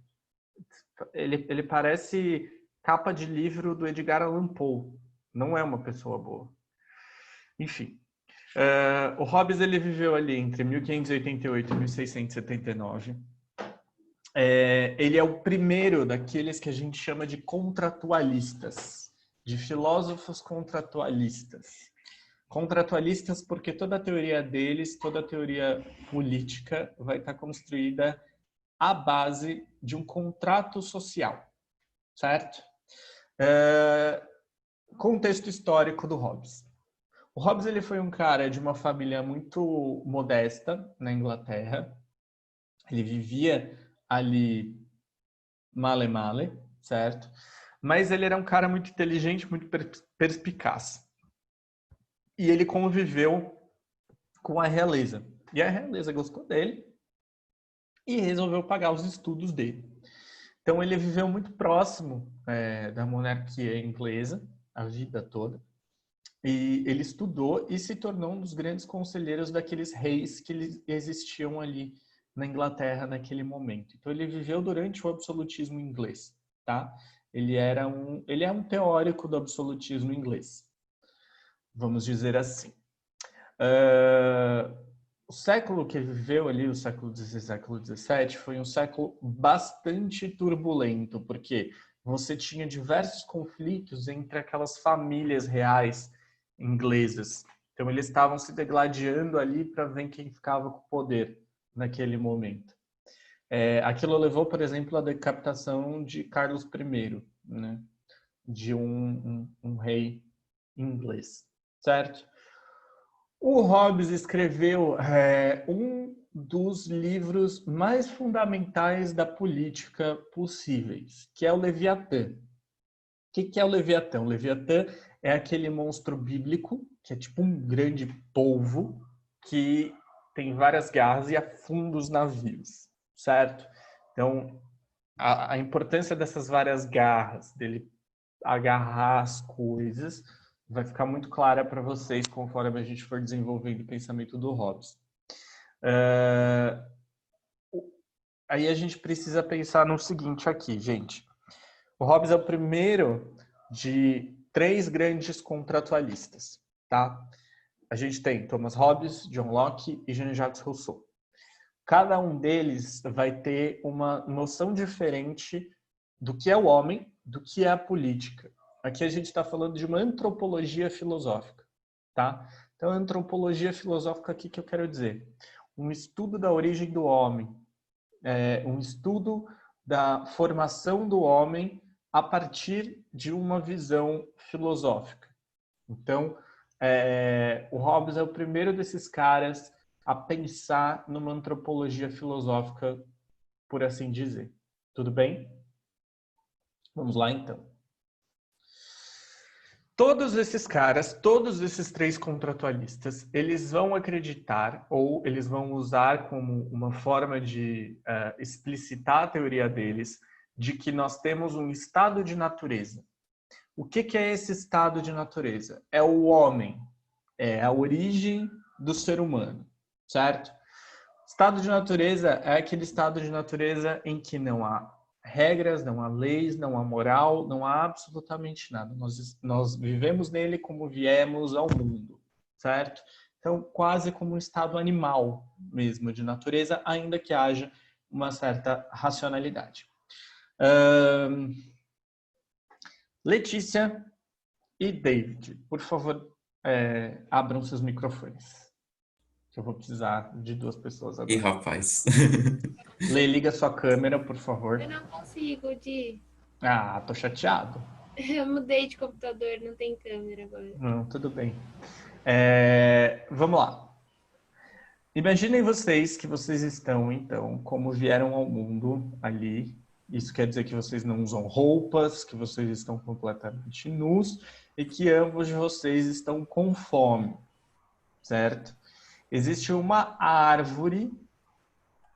Ele parece capa de livro do Edgar Allan Poe. Não é uma pessoa boa. Enfim. O Hobbes ele viveu ali entre 1588 e 1679. Ele é o primeiro daqueles que a gente chama de contratualistas, de filósofos contratualistas. Contratualistas porque toda a teoria deles, toda a teoria política vai estar construída à base de um contrato social, certo? Contexto histórico do Hobbes. O Hobbes ele foi um cara de uma família muito modesta na Inglaterra. Ele vivia ali male, certo? Mas ele era um cara muito inteligente, muito perspicaz. E ele conviveu com a realeza. E a realeza gostou dele e resolveu pagar os estudos dele. Então ele viveu muito próximo da monarquia inglesa a vida toda. E ele estudou e se tornou um dos grandes conselheiros daqueles reis que existiam ali na Inglaterra naquele momento. Então ele viveu durante o absolutismo inglês, tá? Ele é um teórico do absolutismo inglês, vamos dizer assim. O século que ele viveu ali, o século XVI, século XVII, foi um século bastante turbulento, porque você tinha diversos conflitos entre aquelas famílias reais inglesas. Então eles estavam se degladiando ali para ver quem ficava com o poder naquele momento. Aquilo levou, por exemplo, à decapitação de Carlos I, né? De um rei inglês, certo? O Hobbes escreveu um dos livros mais fundamentais da política possíveis, que é o Leviatã. O que é o Leviatã? O Leviatã é aquele monstro bíblico, que é tipo um grande polvo, que tem várias garras e afunda os navios, certo? Então, a importância dessas várias garras, dele agarrar as coisas, vai ficar muito clara para vocês conforme a gente for desenvolvendo o pensamento do Hobbes. Aí a gente precisa pensar no seguinte aqui, gente. O Hobbes é o primeiro de 3 grandes contratualistas, tá? A gente tem Thomas Hobbes, John Locke e Jean-Jacques Rousseau. Cada um deles vai ter uma noção diferente do que é o homem, do que é a política. Aqui a gente está falando de uma antropologia filosófica, tá? Então, antropologia filosófica, o que eu quero dizer? Um estudo da origem do homem, um estudo da formação do homem a partir de uma visão filosófica. Então, o Hobbes é o primeiro desses caras a pensar numa antropologia filosófica, por assim dizer. Tudo bem? Vamos lá, então. Todos esses caras, todos esses 3 contratualistas, eles vão acreditar ou eles vão usar como uma forma de explicitar a teoria deles de que nós temos um estado de natureza. O que é esse estado de natureza? É o homem, é a origem do ser humano, certo? Estado de natureza é aquele estado de natureza em que não há regras, não há leis, não há moral, não há absolutamente nada. Nós vivemos nele como viemos ao mundo, certo? Então, quase como um estado animal mesmo de natureza, ainda que haja uma certa racionalidade. Letícia e David, por favor, abram seus microfones. Eu vou precisar de 2 pessoas Ih, agora. rapaz. Lê, liga sua câmera, por favor. Eu não consigo, Di. Ah, tô chateado. Eu mudei de computador, não tem câmera agora. Não, tudo bem. Vamos lá. Imaginem vocês que vocês estão, então, como vieram ao mundo ali. Isso quer dizer que vocês não usam roupas, que vocês estão completamente nus e que ambos de vocês estão com fome, certo? Existe uma árvore,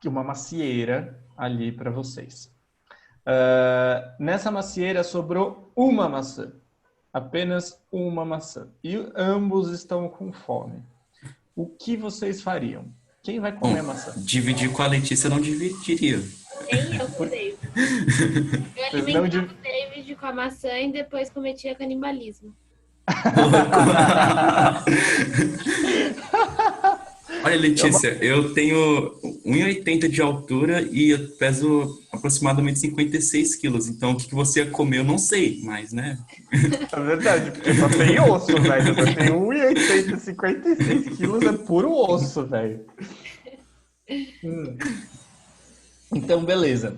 uma macieira ali para vocês. Nessa macieira sobrou uma maçã, apenas uma maçã. E ambos estão com fome. O que vocês fariam? Quem vai comer a maçã? Dividir com a Letícia eu não dividiria. Nem eu com o David. Eu alimentava o David com a maçã e depois cometia canibalismo. Olha, Letícia, eu tenho 1,80 de altura e eu peso aproximadamente 56 quilos. Então, o que você ia comer, eu não sei, mas, né? É verdade, porque só tem osso, velho. Só tem 1,80, 56 quilos, é puro osso, velho. Então, beleza.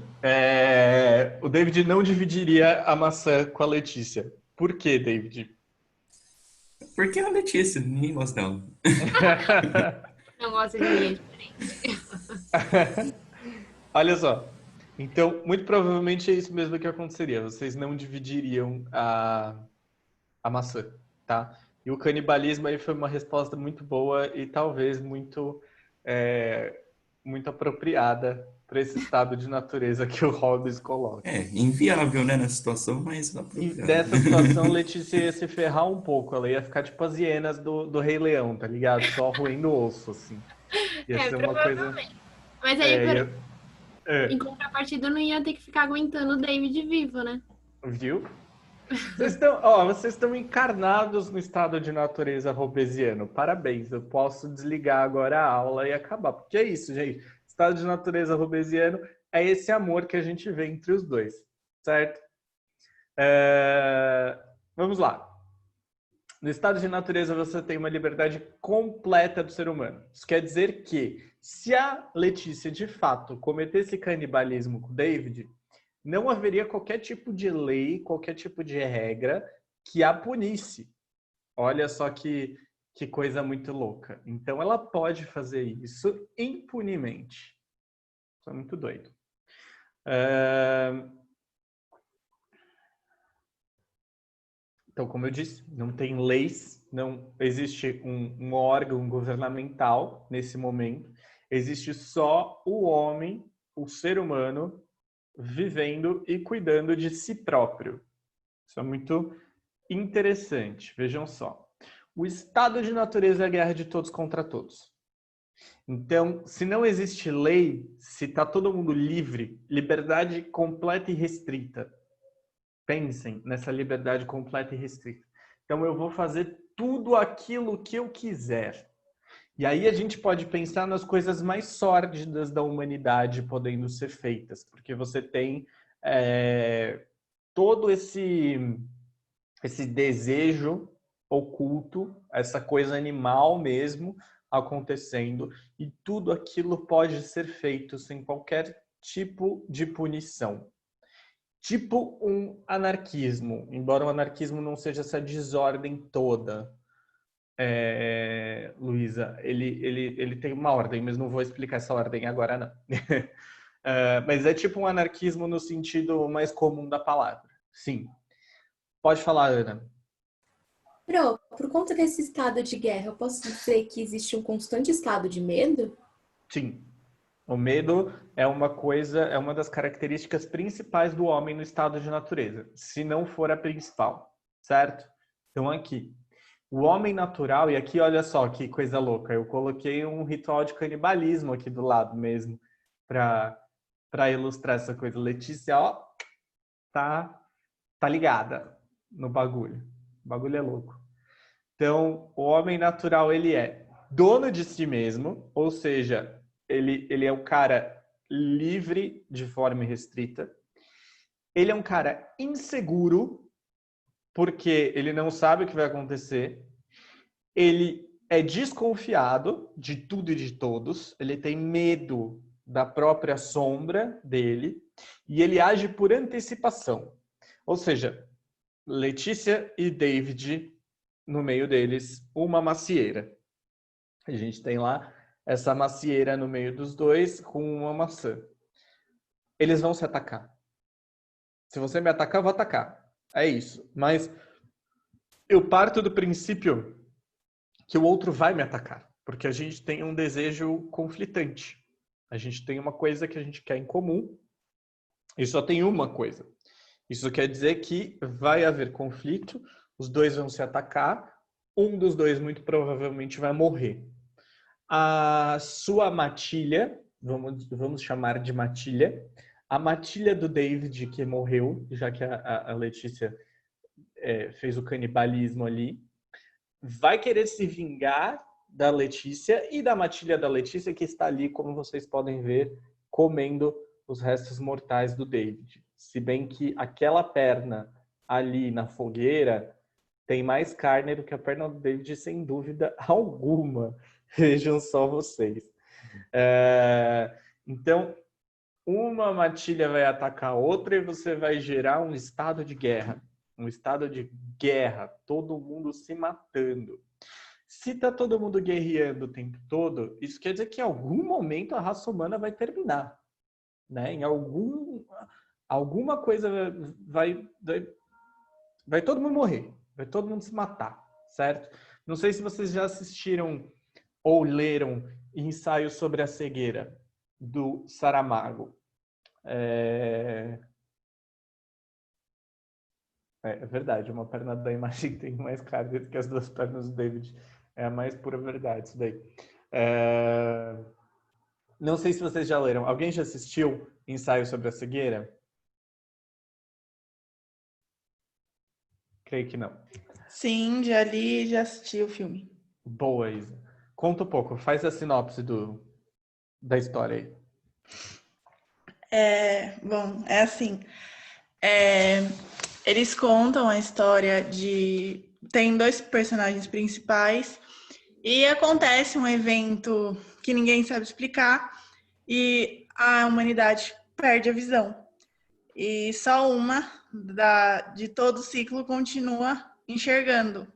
O David não dividiria a maçã com a Letícia. Por quê, David? Por que a Letícia? Ninguém gosta dela. Não gosto de ninguém diferente. Olha só. Então, muito provavelmente é isso mesmo que aconteceria. Vocês não dividiriam a maçã, tá? E o canibalismo aí foi uma resposta muito boa e talvez muito apropriada para esse estado de natureza que o Hobbes coloca. Inviável, né, nessa situação, mas E apropriado. dessa situação, Letícia ia se ferrar um pouco. Ela ia ficar tipo as hienas do Rei Leão, tá ligado? Só roendo osso, assim. Ia ser uma coisa... provavelmente. Mas aí, em contrapartida, eu não ia ter que ficar aguentando o David vivo, né? Viu? Vocês estão encarnados no estado de natureza hobbesiano. Parabéns, eu posso desligar agora a aula e acabar. Porque é isso, gente. Estado de natureza hobbesiano é esse amor que a gente vê entre os dois, certo? Vamos lá. No estado de natureza você tem uma liberdade completa do ser humano. Isso quer dizer que se a Letícia de fato cometesse canibalismo com o David, não haveria qualquer tipo de lei, qualquer tipo de regra que a punisse. Olha só que coisa muito louca. Então ela pode fazer isso impunemente. Isso é muito doido. Então, como eu disse, não tem leis, não existe um órgão governamental nesse momento. Existe só o homem, o ser humano, vivendo e cuidando de si próprio. Isso é muito interessante. Vejam só. O estado de natureza é a guerra de todos contra todos. Então, se não existe lei, se está todo mundo livre, liberdade completa e restrita. Pensem nessa liberdade completa e restrita. Então, eu vou fazer tudo aquilo que eu quiser. E aí a gente pode pensar nas coisas mais sórdidas da humanidade podendo ser feitas, porque você tem todo esse desejo oculto, essa coisa animal mesmo acontecendo, e tudo aquilo pode ser feito sem qualquer tipo de punição. Tipo um anarquismo, embora o anarquismo não seja essa desordem toda. Luísa, ele tem uma ordem, mas não vou explicar essa ordem agora, não. Mas é tipo um anarquismo no sentido mais comum da palavra. Sim. Pode falar, Ana. Pro, por conta desse estado de guerra, eu posso dizer que existe um constante estado de medo? Sim. O medo é uma coisa, é uma das características principais do homem no estado de natureza, se não for a principal, certo? Então aqui, o homem natural, e aqui olha só que coisa louca, eu coloquei um ritual de canibalismo aqui do lado mesmo, para ilustrar essa coisa. Letícia, ó, tá ligada no bagulho. O bagulho é louco. Então, o homem natural, ele é dono de si mesmo, ou seja, ele é um cara livre de forma irrestrita. Ele é um cara inseguro, porque ele não sabe o que vai acontecer. Ele é desconfiado de tudo e de todos. Ele tem medo da própria sombra dele. E ele age por antecipação. Ou seja, Letícia e David, no meio deles, uma macieira. A gente tem lá essa macieira no meio dos dois com uma maçã. Eles vão se atacar. Se você me atacar, eu vou atacar. É isso. Mas eu parto do princípio que o outro vai me atacar. Porque a gente tem um desejo conflitante. A gente tem uma coisa que a gente quer em comum e só tem uma coisa. Isso quer dizer que vai haver conflito, os dois vão se atacar, um dos dois muito provavelmente vai morrer. A sua matilha, vamos chamar de matilha, a matilha do David que morreu, já que a Letícia fez o canibalismo ali, vai querer se vingar da Letícia e da matilha da Letícia que está ali, como vocês podem ver, comendo os restos mortais do David. Se bem que aquela perna ali na fogueira tem mais carne do que a perna do David, sem dúvida alguma. Vejam só vocês. Então, uma matilha vai atacar a outra e você vai gerar um estado de guerra. Um estado de guerra, todo mundo se matando. Se está todo mundo guerreando o tempo todo, isso quer dizer que em algum momento a raça humana vai terminar. Né? Em alguma coisa vai todo mundo morrer. Vai todo mundo se matar, certo? Não sei se vocês já assistiram ou leram Ensaio sobre a Cegueira, do Saramago. É verdade, uma perna da imagem tem mais carne do que as duas pernas do David. É a mais pura verdade isso daí. Não sei se vocês já leram. Alguém já assistiu Ensaio sobre a Cegueira? Creio que não. Sim, já li e já assisti o filme. Boa, Isa. Conta um pouco, faz a sinopse da história aí. Bom, é assim. Eles contam a história de... Tem dois personagens principais e acontece um evento que ninguém sabe explicar e a humanidade perde a visão. E só uma de todo o ciclo continua enxergando.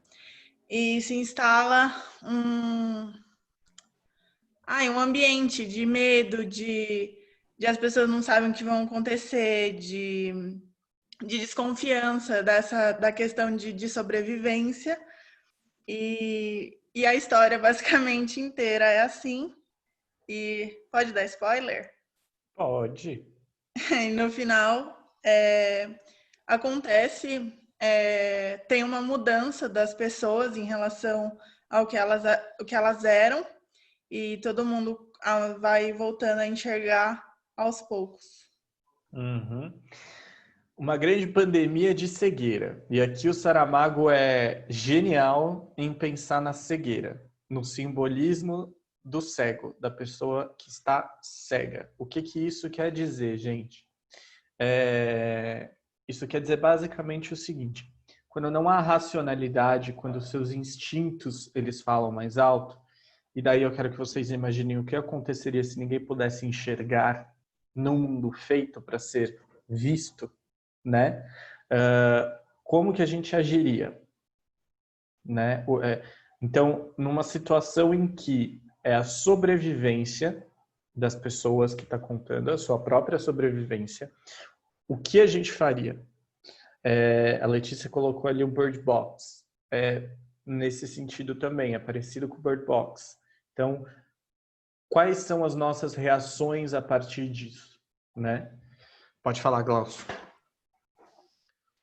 E se instala um ambiente de medo, de as pessoas não sabem o que vão acontecer, de desconfiança da questão de sobrevivência. E a história basicamente inteira é assim. E pode dar spoiler? Pode. E no final acontece, tem uma mudança das pessoas em relação ao que elas eram, e todo mundo vai voltando a enxergar aos poucos. Uhum. Uma grande pandemia de cegueira. E aqui o Saramago é genial em pensar na cegueira, no simbolismo do cego, da pessoa que está cega. O que isso quer dizer, gente? Isso quer dizer basicamente o seguinte: quando não há racionalidade, quando os seus instintos eles falam mais alto, e daí eu quero que vocês imaginem o que aconteceria se ninguém pudesse enxergar num mundo feito para ser visto, né? Como que a gente agiria, né? Então, numa situação em que é a sobrevivência das pessoas que está contando, a sua própria sobrevivência, o que a gente faria? A Letícia colocou ali o Bird Box. Nesse sentido também, é parecido com o Bird Box. Então, quais são as nossas reações a partir disso, né? Pode falar, Glaucio.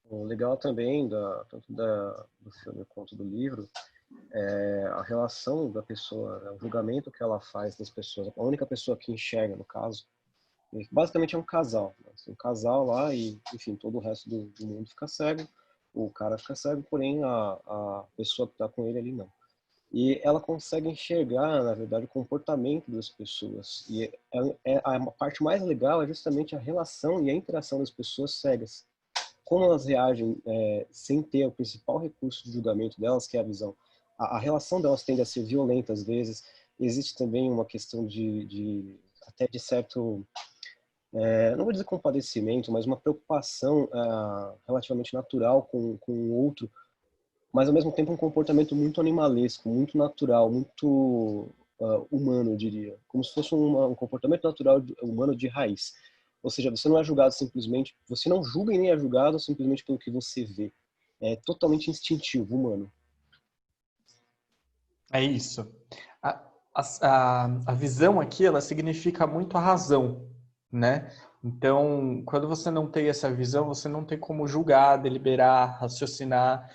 O legal também, tanto do filme quanto do livro, é a relação da pessoa, né, o julgamento que ela faz das pessoas. A única pessoa que enxerga, no caso, basicamente é um casal. Né? Um casal lá e, enfim, todo o resto do mundo fica cego. O cara fica cego, porém a pessoa que está com ele ali não. E ela consegue enxergar, na verdade, o comportamento das pessoas. E a parte mais legal é justamente a relação e a interação das pessoas cegas. Como elas reagem sem ter o principal recurso de julgamento delas, que é a visão. A relação delas tende a ser violenta às vezes. Existe também uma questão até de certo, não vou dizer compadecimento, mas uma preocupação relativamente natural com o outro, mas ao mesmo tempo um comportamento muito animalesco, muito natural, muito humano, eu diria. Como se fosse um comportamento natural humano de raiz. Ou seja, você não é julgado simplesmente, você não julga e nem é julgado simplesmente pelo que você vê. É totalmente instintivo, humano. É isso. A visão aqui, ela significa muito a razão, né? Então, quando você não tem essa visão, você não tem como julgar, deliberar, raciocinar,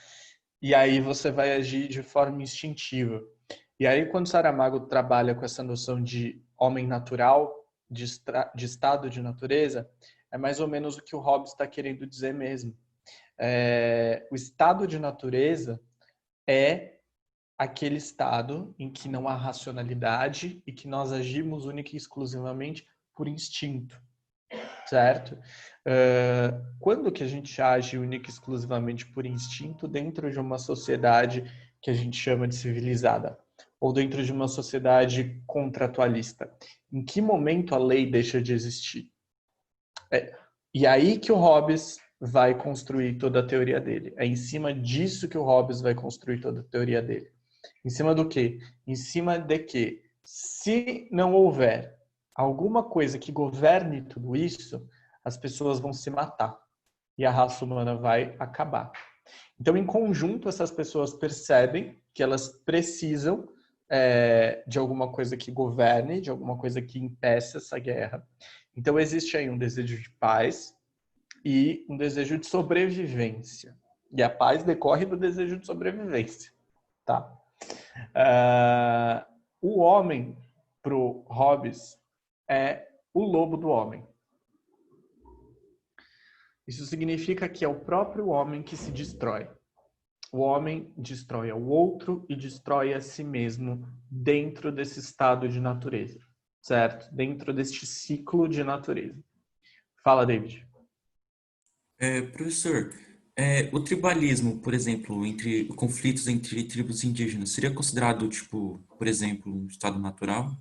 e aí você vai agir de forma instintiva. E aí, quando Saramago trabalha com essa noção de homem natural, de estado de natureza, é mais ou menos o que o Hobbes está querendo dizer mesmo. O estado de natureza é aquele estado em que não há racionalidade e que nós agimos única e exclusivamente por instinto, certo? Quando que a gente age única e exclusivamente por instinto dentro de uma sociedade que a gente chama de civilizada? Ou dentro de uma sociedade contratualista? Em que momento a lei deixa de existir? E aí que o Hobbes vai construir toda a teoria dele. É em cima disso que o Hobbes vai construir toda a teoria dele. Em cima do quê? Em cima de que, se não houver alguma coisa que governe tudo isso, as pessoas vão se matar e a raça humana vai acabar. Então, em conjunto, essas pessoas percebem que elas precisam de alguma coisa que governe, de alguma coisa que impeça essa guerra. Então, existe aí um desejo de paz e um desejo de sobrevivência. E a paz decorre do desejo de sobrevivência, tá? O homem, pro Hobbes, é o lobo do homem. Isso significa que é o próprio homem que se destrói. O homem destrói ao outro e destrói a si mesmo dentro desse estado de natureza, certo? Dentro deste ciclo de natureza. Fala, David. Professor, o tribalismo, por exemplo, entre conflitos entre tribos indígenas, seria considerado, tipo, por exemplo, um estado natural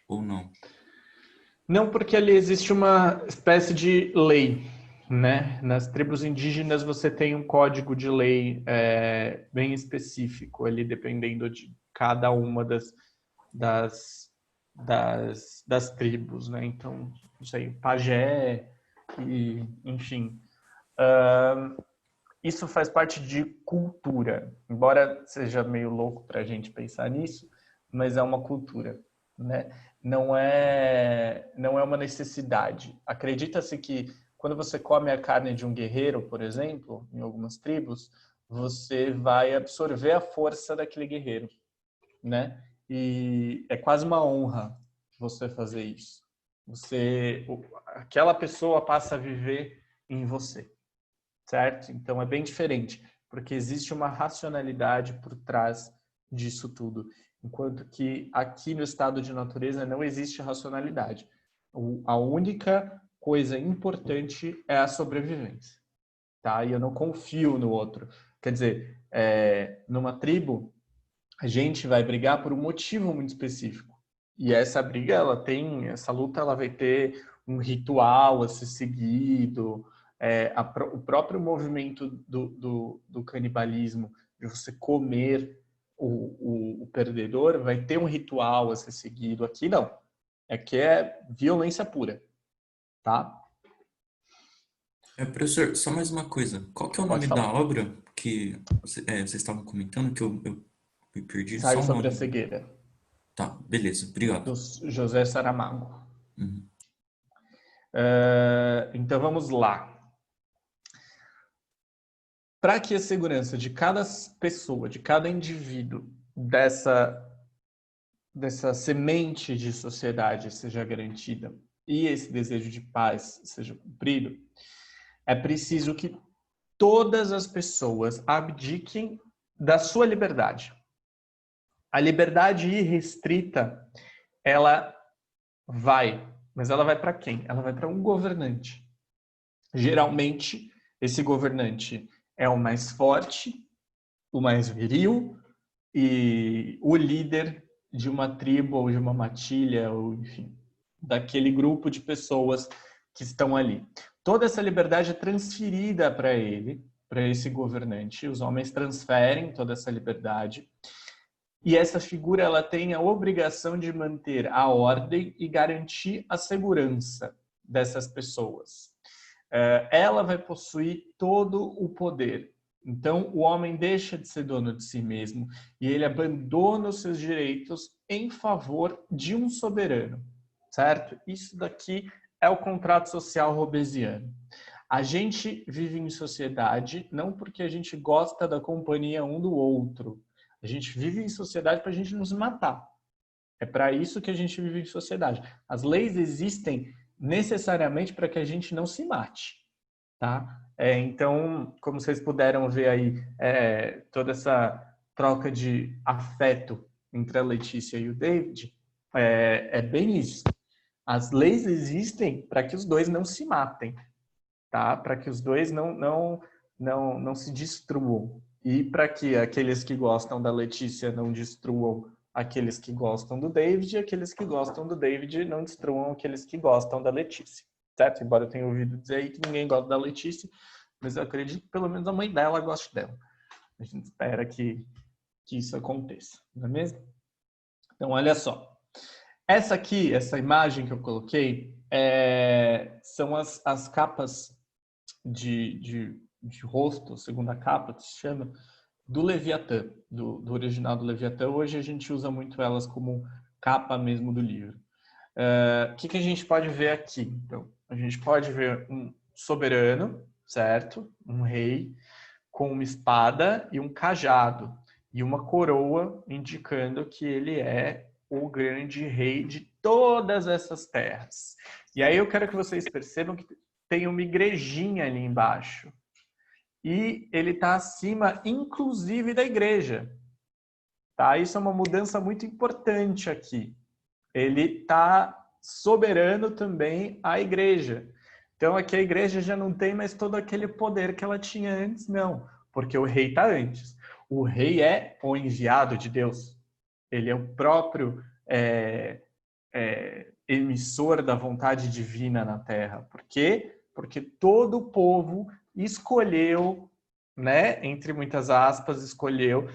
ou não? Não, porque ali existe uma espécie de lei, né? Nas tribos indígenas você tem um código de lei bem específico, ali dependendo de cada uma das tribos, né? Então, não sei, pajé, e, enfim. Isso faz parte de cultura, embora seja meio louco para a gente pensar nisso, mas é uma cultura, né? Não é uma necessidade. Acredita-se que quando você come a carne de um guerreiro, por exemplo, em algumas tribos, você vai absorver a força daquele guerreiro, né? E é quase uma honra você fazer isso. Aquela pessoa passa a viver em você, certo? Então é bem diferente, porque existe uma racionalidade por trás disso tudo. Enquanto que aqui no estado de natureza não existe racionalidade. A única coisa importante é a sobrevivência, tá? E eu não confio no outro. Quer dizer, numa tribo, a gente vai brigar por um motivo muito específico. E essa briga, essa luta, ela vai ter um ritual a ser seguido. O próprio movimento do canibalismo, de você comer o perdedor, vai ter um ritual a ser seguido. Aqui não. Aqui é violência pura, tá? Professor, só mais uma coisa. Qual que é o nome da obra que vocês estavam comentando, que eu me perdi? Ensaio Só o sobre a nome. cegueira. Tá, beleza, obrigado. do José Saramago. Uhum. Então vamos lá. Para que a segurança de cada pessoa, de cada indivíduo dessa semente de sociedade seja garantida e esse desejo de paz seja cumprido, é preciso que todas as pessoas abdiquem da sua liberdade. A liberdade irrestrita, ela vai, mas ela vai para quem? Ela vai para um governante. Geralmente, esse governante é o mais forte, o mais viril e o líder de uma tribo ou de uma matilha, ou enfim, daquele grupo de pessoas que estão ali. Toda essa liberdade é transferida para ele, para esse governante. Os homens transferem toda essa liberdade. E essa figura ela tem a obrigação de manter a ordem e garantir a segurança dessas pessoas. Ela vai possuir todo o poder. Então, o homem deixa de ser dono de si mesmo e ele abandona os seus direitos em favor de um soberano, certo? Isso daqui é o contrato social hobbesiano. A gente vive em sociedade não porque a gente gosta da companhia um do outro. A gente vive em sociedade para a gente não se matar. É para isso que a gente vive em sociedade. As leis existem necessariamente para que a gente não se mate, tá? Então, como vocês puderam ver aí, toda essa troca de afeto entre a Letícia e o David, é bem isso. As leis existem para que os dois não se matem, tá? Para que os dois não se destruam. E para que aqueles que gostam da Letícia não destruam aqueles que gostam do David, e aqueles que gostam do David não destruam aqueles que gostam da Letícia, certo? Embora eu tenha ouvido dizer aí que ninguém gosta da Letícia, mas eu acredito que pelo menos a mãe dela goste dela. A gente espera que isso aconteça, não é mesmo? Então, olha só. Essa aqui, essa imagem que eu coloquei, são as capas de rosto, segunda capa, que se chama, do Leviatã, do original do Leviatã. Hoje a gente usa muito elas como capa mesmo do livro. O que a gente pode ver aqui? Então, a gente pode ver um soberano, certo? Um rei com uma espada e um cajado e uma coroa indicando que ele é o grande rei de todas essas terras. E aí eu quero que vocês percebam que tem uma igrejinha ali embaixo. E ele está acima, inclusive, da igreja. Tá? Isso é uma mudança muito importante aqui. Ele está soberano também à igreja. Então, aqui a igreja já não tem mais todo aquele poder que ela tinha antes, não. Porque o rei está antes. O rei é o enviado de Deus. Ele é o próprio emissor da vontade divina na terra. Por quê? Porque todo o povo escolheu, né, entre muitas aspas, escolheu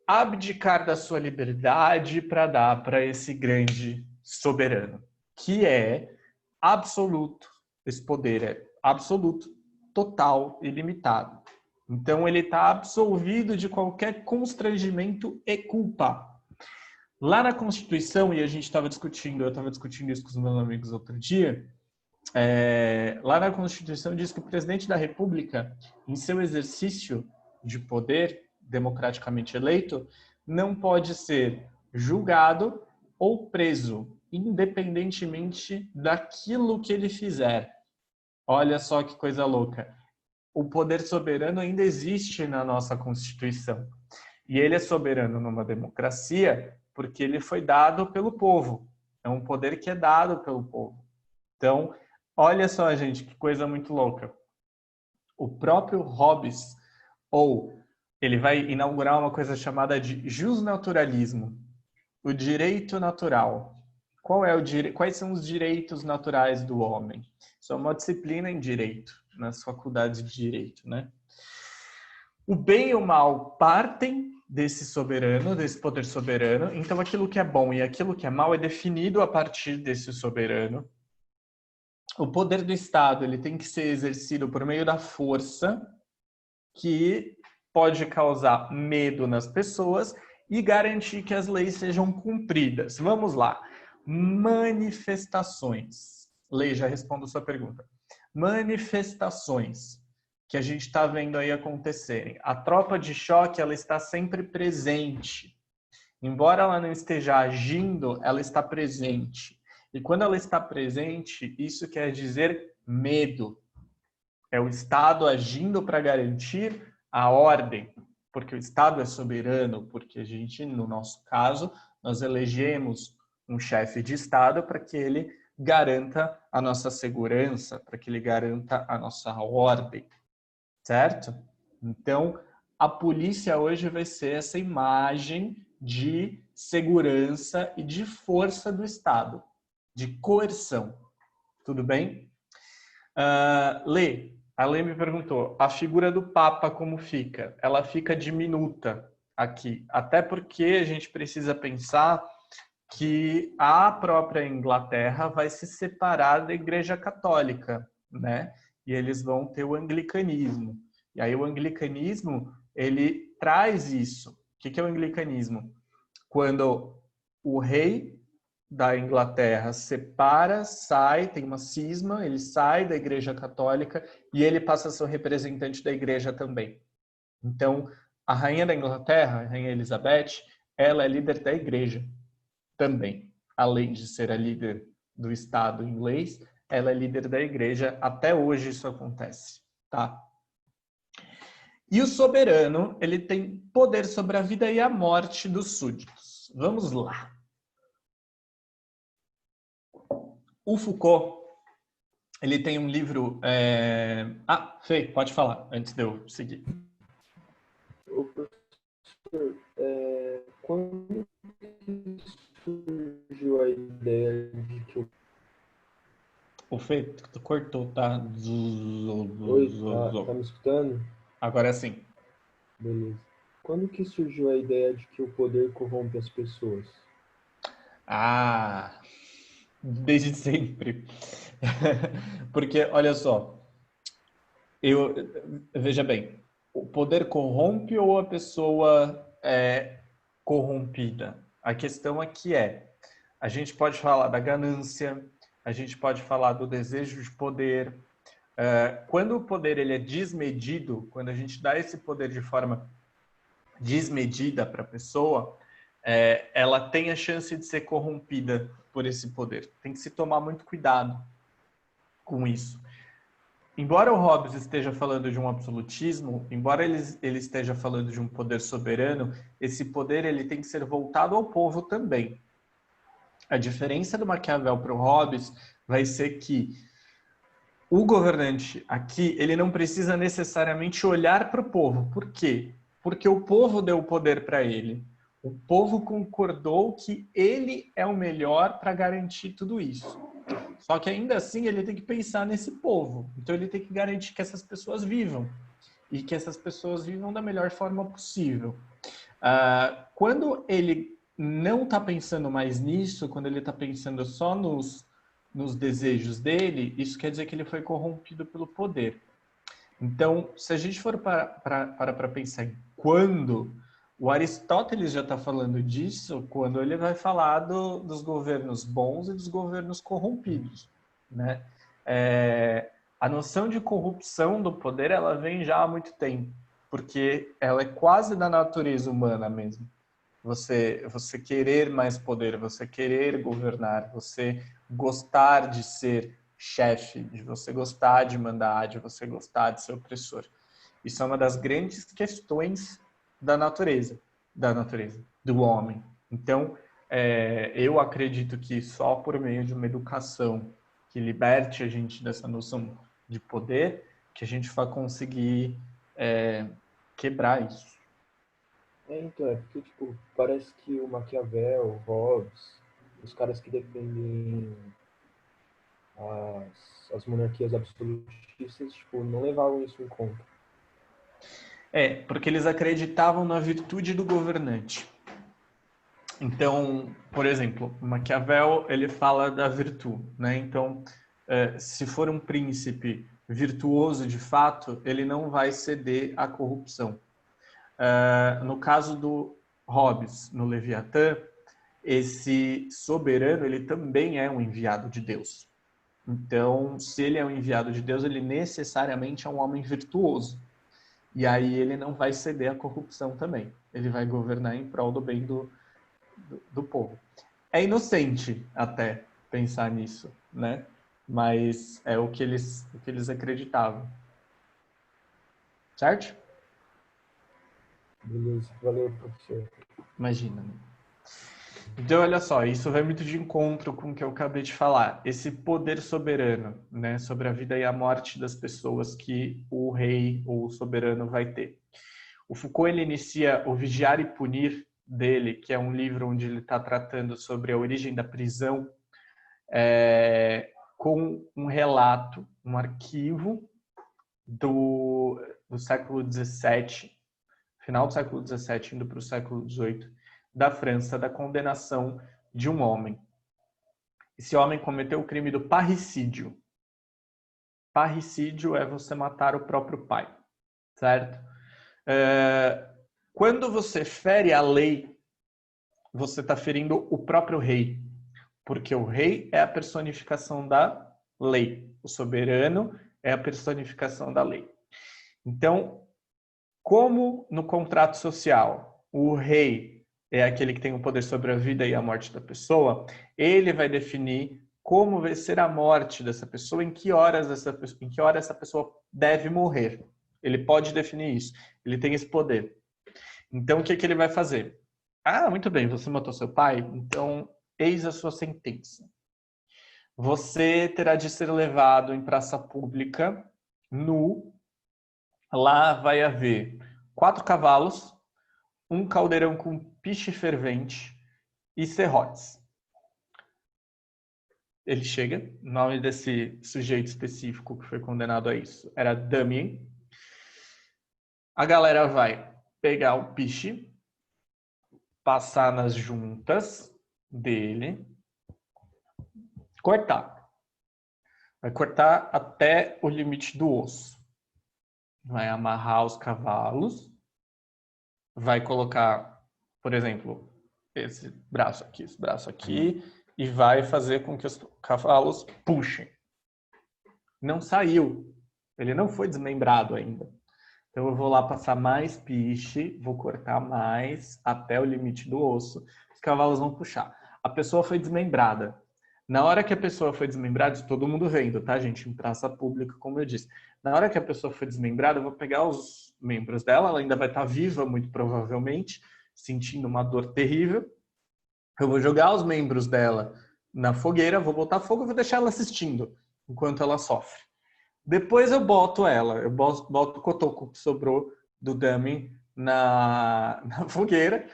abdicar da sua liberdade para dar para esse grande soberano, que é absoluto. Esse poder é absoluto, total, ilimitado. Então ele está absolvido de qualquer constrangimento e culpa. Lá na Constituição, e eu estava discutindo isso com os meus amigos outro dia, lá na Constituição diz que o presidente da República, em seu exercício de poder democraticamente eleito, não pode ser julgado ou preso, independentemente daquilo que ele fizer. Olha só que coisa louca. O poder soberano ainda existe na nossa Constituição. E ele é soberano numa democracia porque ele foi dado pelo povo. É um poder que é dado pelo povo. Então, olha só, gente, que coisa muito louca. O próprio Hobbes, ele vai inaugurar uma coisa chamada de jusnaturalismo, o direito natural. Quais são os direitos naturais do homem? Isso é uma disciplina em direito, nas faculdades de direito, né? O bem e o mal partem desse soberano, desse poder soberano. Então, aquilo que é bom e aquilo que é mal é definido a partir desse soberano. O poder do Estado, ele tem que ser exercido por meio da força, que pode causar medo nas pessoas e garantir que as leis sejam cumpridas. Vamos lá. Manifestações. Lei, já respondo a sua pergunta. Manifestações que a gente está vendo aí acontecerem. A tropa de choque, ela está sempre presente. Embora ela não esteja agindo, ela está presente. E quando ela está presente, isso quer dizer medo. É o Estado agindo para garantir a ordem, porque o Estado é soberano, porque a gente, no nosso caso, nós elegemos um chefe de Estado para que ele garanta a nossa segurança, para que ele garanta a nossa ordem, certo? Então, a polícia hoje vai ser essa imagem de segurança e de força do Estado, de coerção. Tudo bem? Lê, a Lê me perguntou, a figura do Papa como fica? Ela fica diminuta aqui, até porque a gente precisa pensar que a própria Inglaterra vai se separar da Igreja Católica, né? E eles vão ter o anglicanismo. E aí o anglicanismo, ele traz isso. O que é o anglicanismo? Quando o rei da Inglaterra separa, sai, tem uma cisma, ele sai da Igreja Católica e ele passa a ser o representante da Igreja também. Então, a rainha da Inglaterra, a rainha Elizabeth, ela é líder da Igreja também. Além de ser a líder do Estado inglês, ela é líder da Igreja. Até hoje isso acontece, tá? E o soberano, ele tem poder sobre a vida e a morte dos súditos. Vamos lá. O Foucault, ele tem um livro... Fê, pode falar, antes de eu seguir. Ô, professor, quando surgiu a ideia de que O Fê, tu cortou, tá? Oi, tá me escutando? Agora sim. Beleza. Quando que surgiu a ideia de que o poder corrompe as pessoas? Desde sempre. Porque, olha só, veja bem, o poder corrompe ou a pessoa é corrompida? A questão aqui a gente pode falar da ganância, a gente pode falar do desejo de poder. Quando o poder ele é desmedido, quando a gente dá esse poder de forma desmedida para a pessoa, ela tem a chance de ser corrompida por esse poder. Tem que se tomar muito cuidado com isso. Embora o Hobbes esteja falando de um absolutismo, embora ele esteja falando de um poder soberano, esse poder ele tem que ser voltado ao povo também. A diferença do Maquiavel para o Hobbes vai ser que o governante aqui, ele não precisa necessariamente olhar para o povo. Por quê? Porque o povo deu o poder para ele. O povo concordou que ele é o melhor para garantir tudo isso. Só que ainda assim ele tem que pensar nesse povo. Então ele tem que garantir que essas pessoas vivam. E que essas pessoas vivam da melhor forma possível. Quando ele não está pensando mais nisso, quando ele está pensando só nos desejos dele, isso quer dizer que ele foi corrompido pelo poder. Então, se a gente for para pensar em quando, o Aristóteles já está falando disso, quando ele vai falar dos governos bons e dos governos corrompidos, né? A noção de corrupção do poder, ela vem já há muito tempo, porque ela é quase da natureza humana mesmo. Você querer mais poder, você querer governar, você gostar de ser chefe, de você gostar de mandar, de você gostar de ser opressor. Isso é uma das grandes questões da natureza, do homem. Então, eu acredito que só por meio de uma educação que liberte a gente dessa noção de poder, que a gente vai conseguir quebrar isso. Então, porque, tipo, parece que o Maquiavel, o Hobbes, os caras que defendem as monarquias absolutistas, tipo, não levavam isso em conta. Porque eles acreditavam na virtude do governante. Então, por exemplo, Maquiavel, ele fala da virtude, né? Então, se for um príncipe virtuoso de fato, ele não vai ceder à corrupção. No caso do Hobbes, no Leviatã, esse soberano, ele também é um enviado de Deus. Então, se ele é um enviado de Deus, ele necessariamente é um homem virtuoso. E aí ele não vai ceder à corrupção também. Ele vai governar em prol do bem do povo. É inocente até pensar nisso, né? Mas é o que eles acreditavam. Certo? Beleza, valeu, professor. Imagina. Então, olha só, isso vai muito de encontro com o que eu acabei de falar. Esse poder soberano, né, sobre a vida e a morte das pessoas que o rei ou o soberano vai ter. O Foucault, ele inicia o Vigiar e Punir dele, que é um livro onde ele está tratando sobre a origem da prisão, com um relato, um arquivo do século XVII, final do século XVII, indo para o século XVIII, da França, da condenação de um homem. Esse homem cometeu o crime do parricídio. Parricídio é você matar o próprio pai, certo? Quando você fere a lei, você está ferindo o próprio rei, porque o rei é a personificação da lei, o soberano é a personificação da lei. Então, como no contrato social, o rei é aquele que tem o poder sobre a vida e a morte da pessoa, ele vai definir como vai ser a morte dessa pessoa, em que hora essa pessoa deve morrer. Ele pode definir isso, ele tem esse poder. Então, o que ele vai fazer? Ah, muito bem, você matou seu pai, então eis a sua sentença. Você terá de ser levado em praça pública, nu. Lá vai haver 4 cavalos, um caldeirão com piche fervente e serrotes. Ele chega, o nome desse sujeito específico que foi condenado a isso era Damien. A galera vai pegar o piche, passar nas juntas dele, cortar. Vai cortar até o limite do osso. Vai amarrar os cavalos, vai colocar, por exemplo, esse braço aqui, e vai fazer com que os cavalos puxem. Não saiu. Ele não foi desmembrado ainda. Então eu vou lá passar mais piche, vou cortar mais até o limite do osso. Os cavalos vão puxar. A pessoa foi desmembrada. Na hora que a pessoa foi desmembrada, todo mundo vendo, tá, gente? Em praça pública, como eu disse. Na hora que a pessoa foi desmembrada, eu vou pegar os membros dela, ela ainda vai estar viva, muito provavelmente, sentindo uma dor terrível. Eu vou jogar os membros dela na fogueira, vou botar fogo e vou deixar ela assistindo, enquanto ela sofre. Depois eu boto o cotoco que sobrou do dummy na fogueira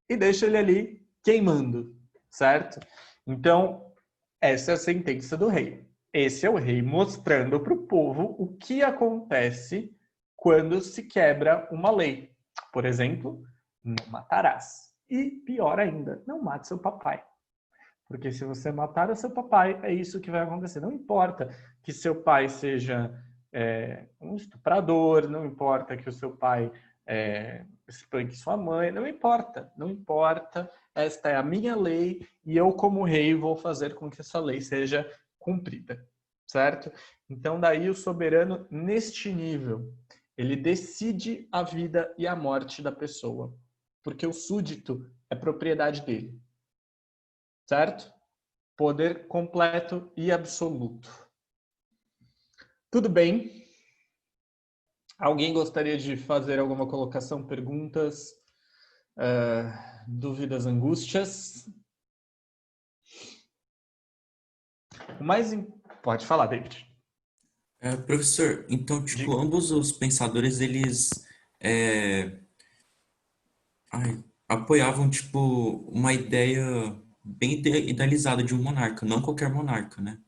e deixo ele ali queimando, certo? Então, essa é a sentença do rei. Esse é o rei mostrando para o povo o que acontece quando se quebra uma lei. Por exemplo, não matarás. E pior ainda, não mate seu papai. Porque se você matar o seu papai, é isso que vai acontecer. Não importa que seu pai seja um estuprador, não importa que o seu pai espanque sua mãe, não importa, não importa. Esta é a minha lei e eu, como rei, vou fazer com que essa lei seja cumprida, certo? Então, daí o soberano, neste nível, ele decide a vida e a morte da pessoa, porque o súdito é propriedade dele, certo? Poder completo e absoluto. Tudo bem? Alguém gostaria de fazer alguma colocação, perguntas, dúvidas, angústias? Pode falar, David. Professor, então, tipo, ambos os pensadores, eles apoiavam, tipo, uma ideia bem idealizada de um monarca, não qualquer monarca, né?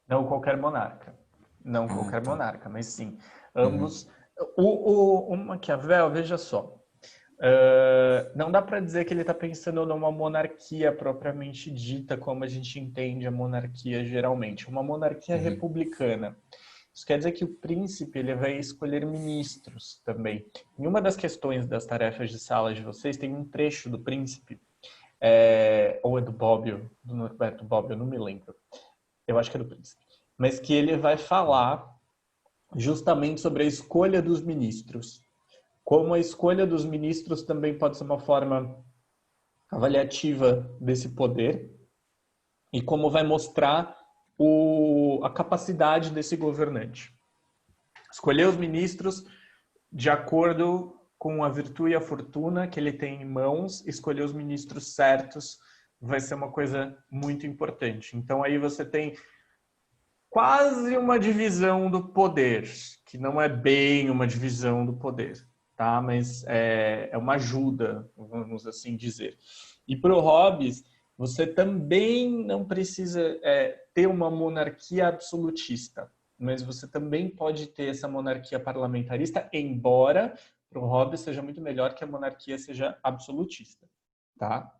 Não qualquer monarca. Não qualquer tá. monarca, mas sim. Ambos. O Maquiavel, veja só. Não dá para dizer que ele está pensando numa monarquia propriamente dita, como a gente entende a monarquia geralmente. Uma monarquia republicana. Isso quer dizer que o príncipe ele vai escolher ministros também. Em uma das questões das tarefas de sala de vocês, tem um trecho do príncipe, ou é do Bobbio, do Norberto Bobbio, eu não me lembro. Eu acho que é do príncipe. Mas que ele vai falar justamente sobre a escolha dos ministros. Como a escolha dos ministros também pode ser uma forma avaliativa desse poder e como vai mostrar a capacidade desse governante. Escolher os ministros de acordo com a virtude e a fortuna que ele tem em mãos, escolher os ministros certos vai ser uma coisa muito importante. Então aí você tem quase uma divisão do poder, que não é bem uma divisão do poder, tá? Mas é uma ajuda, vamos assim dizer. E para o Hobbes, você também não precisa ter uma monarquia absolutista, mas você também pode ter essa monarquia parlamentarista, embora para o Hobbes seja muito melhor que a monarquia seja absolutista, tá?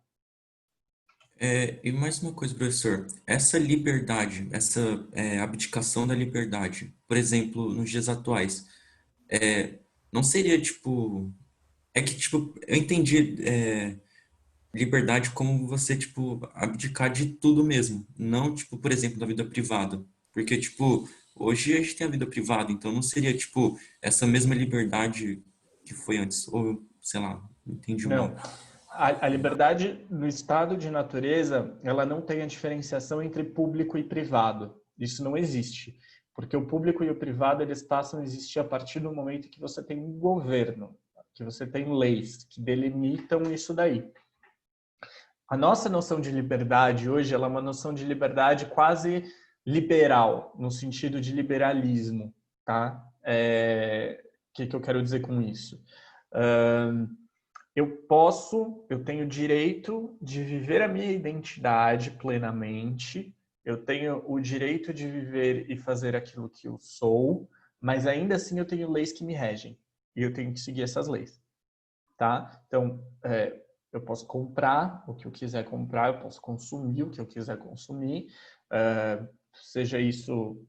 E mais uma coisa, professor. Essa liberdade, essa abdicação da liberdade, por exemplo, nos dias atuais, não seria, tipo... É que, tipo, eu entendi liberdade como você, tipo, abdicar de tudo mesmo. Não, tipo, por exemplo, da vida privada. Porque, tipo, hoje a gente tem a vida privada, então não seria, tipo, essa mesma liberdade que foi antes. Ou, sei lá, entendi Não. mal. A liberdade no estado de natureza, ela não tem a diferenciação entre público e privado. Isso não existe. Porque o público e o privado, eles passam a existir a partir do momento que você tem um governo, que você tem leis que delimitam isso daí. A nossa noção de liberdade hoje, ela é uma noção de liberdade quase liberal, no sentido de liberalismo, tá? Que eu quero dizer com isso? Eu tenho direito de viver a minha identidade plenamente, eu tenho o direito de viver e fazer aquilo que eu sou, mas ainda assim eu tenho leis que me regem, e eu tenho que seguir essas leis, tá? Então, eu posso comprar o que eu quiser comprar, eu posso consumir o que eu quiser consumir, seja isso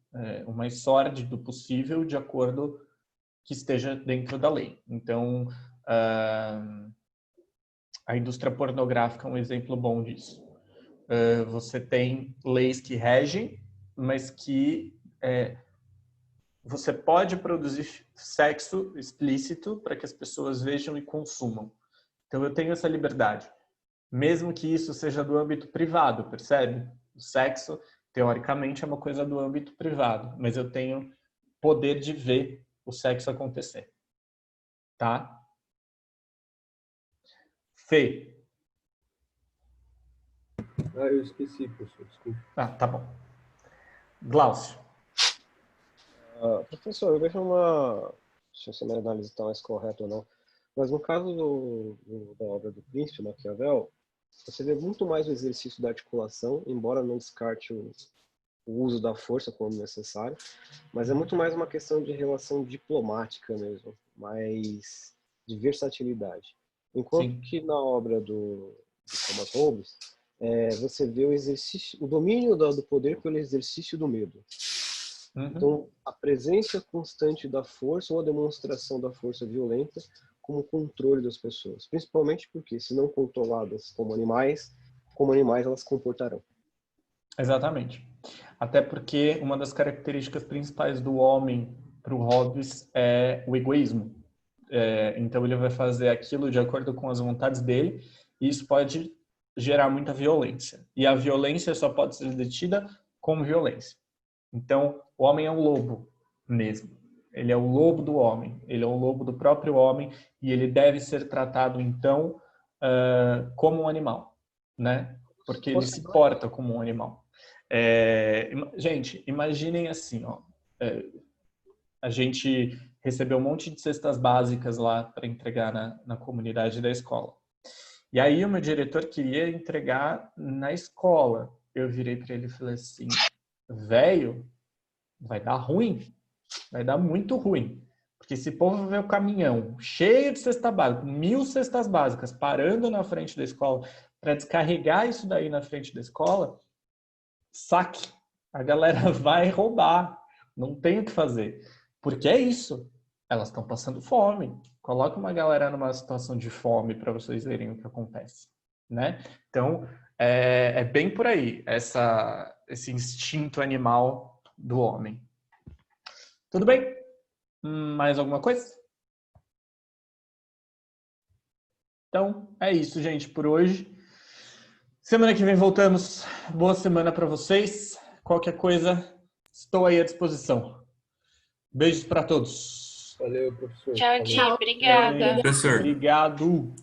o mais sórdido possível, de acordo que esteja dentro da lei. Então, a indústria pornográfica é um exemplo bom disso. Você tem leis que regem, mas que você pode produzir sexo explícito para que as pessoas vejam e consumam. Então eu tenho essa liberdade, mesmo que isso seja do âmbito privado, percebe? O sexo, teoricamente, é uma coisa do âmbito privado, mas eu tenho poder de ver o sexo acontecer, tá? Fê. Eu esqueci, professor, desculpa. Tá bom. Glaucio. Professor, eu vejo uma... Não sei se a minha análise está mais correta ou não, mas no caso da obra do Príncipe, Maquiavel, você vê muito mais o exercício da articulação, embora não descarte o uso da força quando necessário, mas é muito mais uma questão de relação diplomática mesmo, mais de versatilidade. Enquanto Sim. que na obra do Thomas Hobbes, você vê o domínio do poder pelo exercício do medo. Uhum. Então, a presença constante da força ou a demonstração da força violenta como controle das pessoas. Principalmente porque, se não controladas como animais elas se comportarão. Exatamente. Até porque uma das características principais do homem para o Hobbes é o egoísmo. Então ele vai fazer aquilo de acordo com as vontades dele, e isso pode gerar muita violência. E a violência só pode ser detida com violência. Então, o homem é um lobo mesmo. Ele é o lobo do homem. Ele é o lobo do próprio homem e ele deve ser tratado, então, como um animal, né? Porque ele se porta como um animal. Gente, imaginem assim, ó. A gente recebeu um monte de cestas básicas lá para entregar na comunidade da escola. E aí o meu diretor queria entregar na escola. Eu virei para ele e falei assim, velho, vai dar ruim, vai dar muito ruim. Porque esse povo vê o caminhão cheio de cesta básica, 1000 cestas básicas, parando na frente da escola para descarregar isso daí na frente da escola, saque. A galera vai roubar. Não tem o que fazer. Porque é isso. Elas estão passando fome. Coloca uma galera numa situação de fome para vocês verem o que acontece, né? Então, é bem por aí, esse instinto animal do homem. Tudo bem? Mais alguma coisa? Então, é isso, gente, por hoje. Semana que vem voltamos. Boa semana para vocês. Qualquer coisa, estou aí à disposição. Beijos para todos. Valeu, professor. Tchau, Falou. Di. Obrigada. Professor. Obrigado.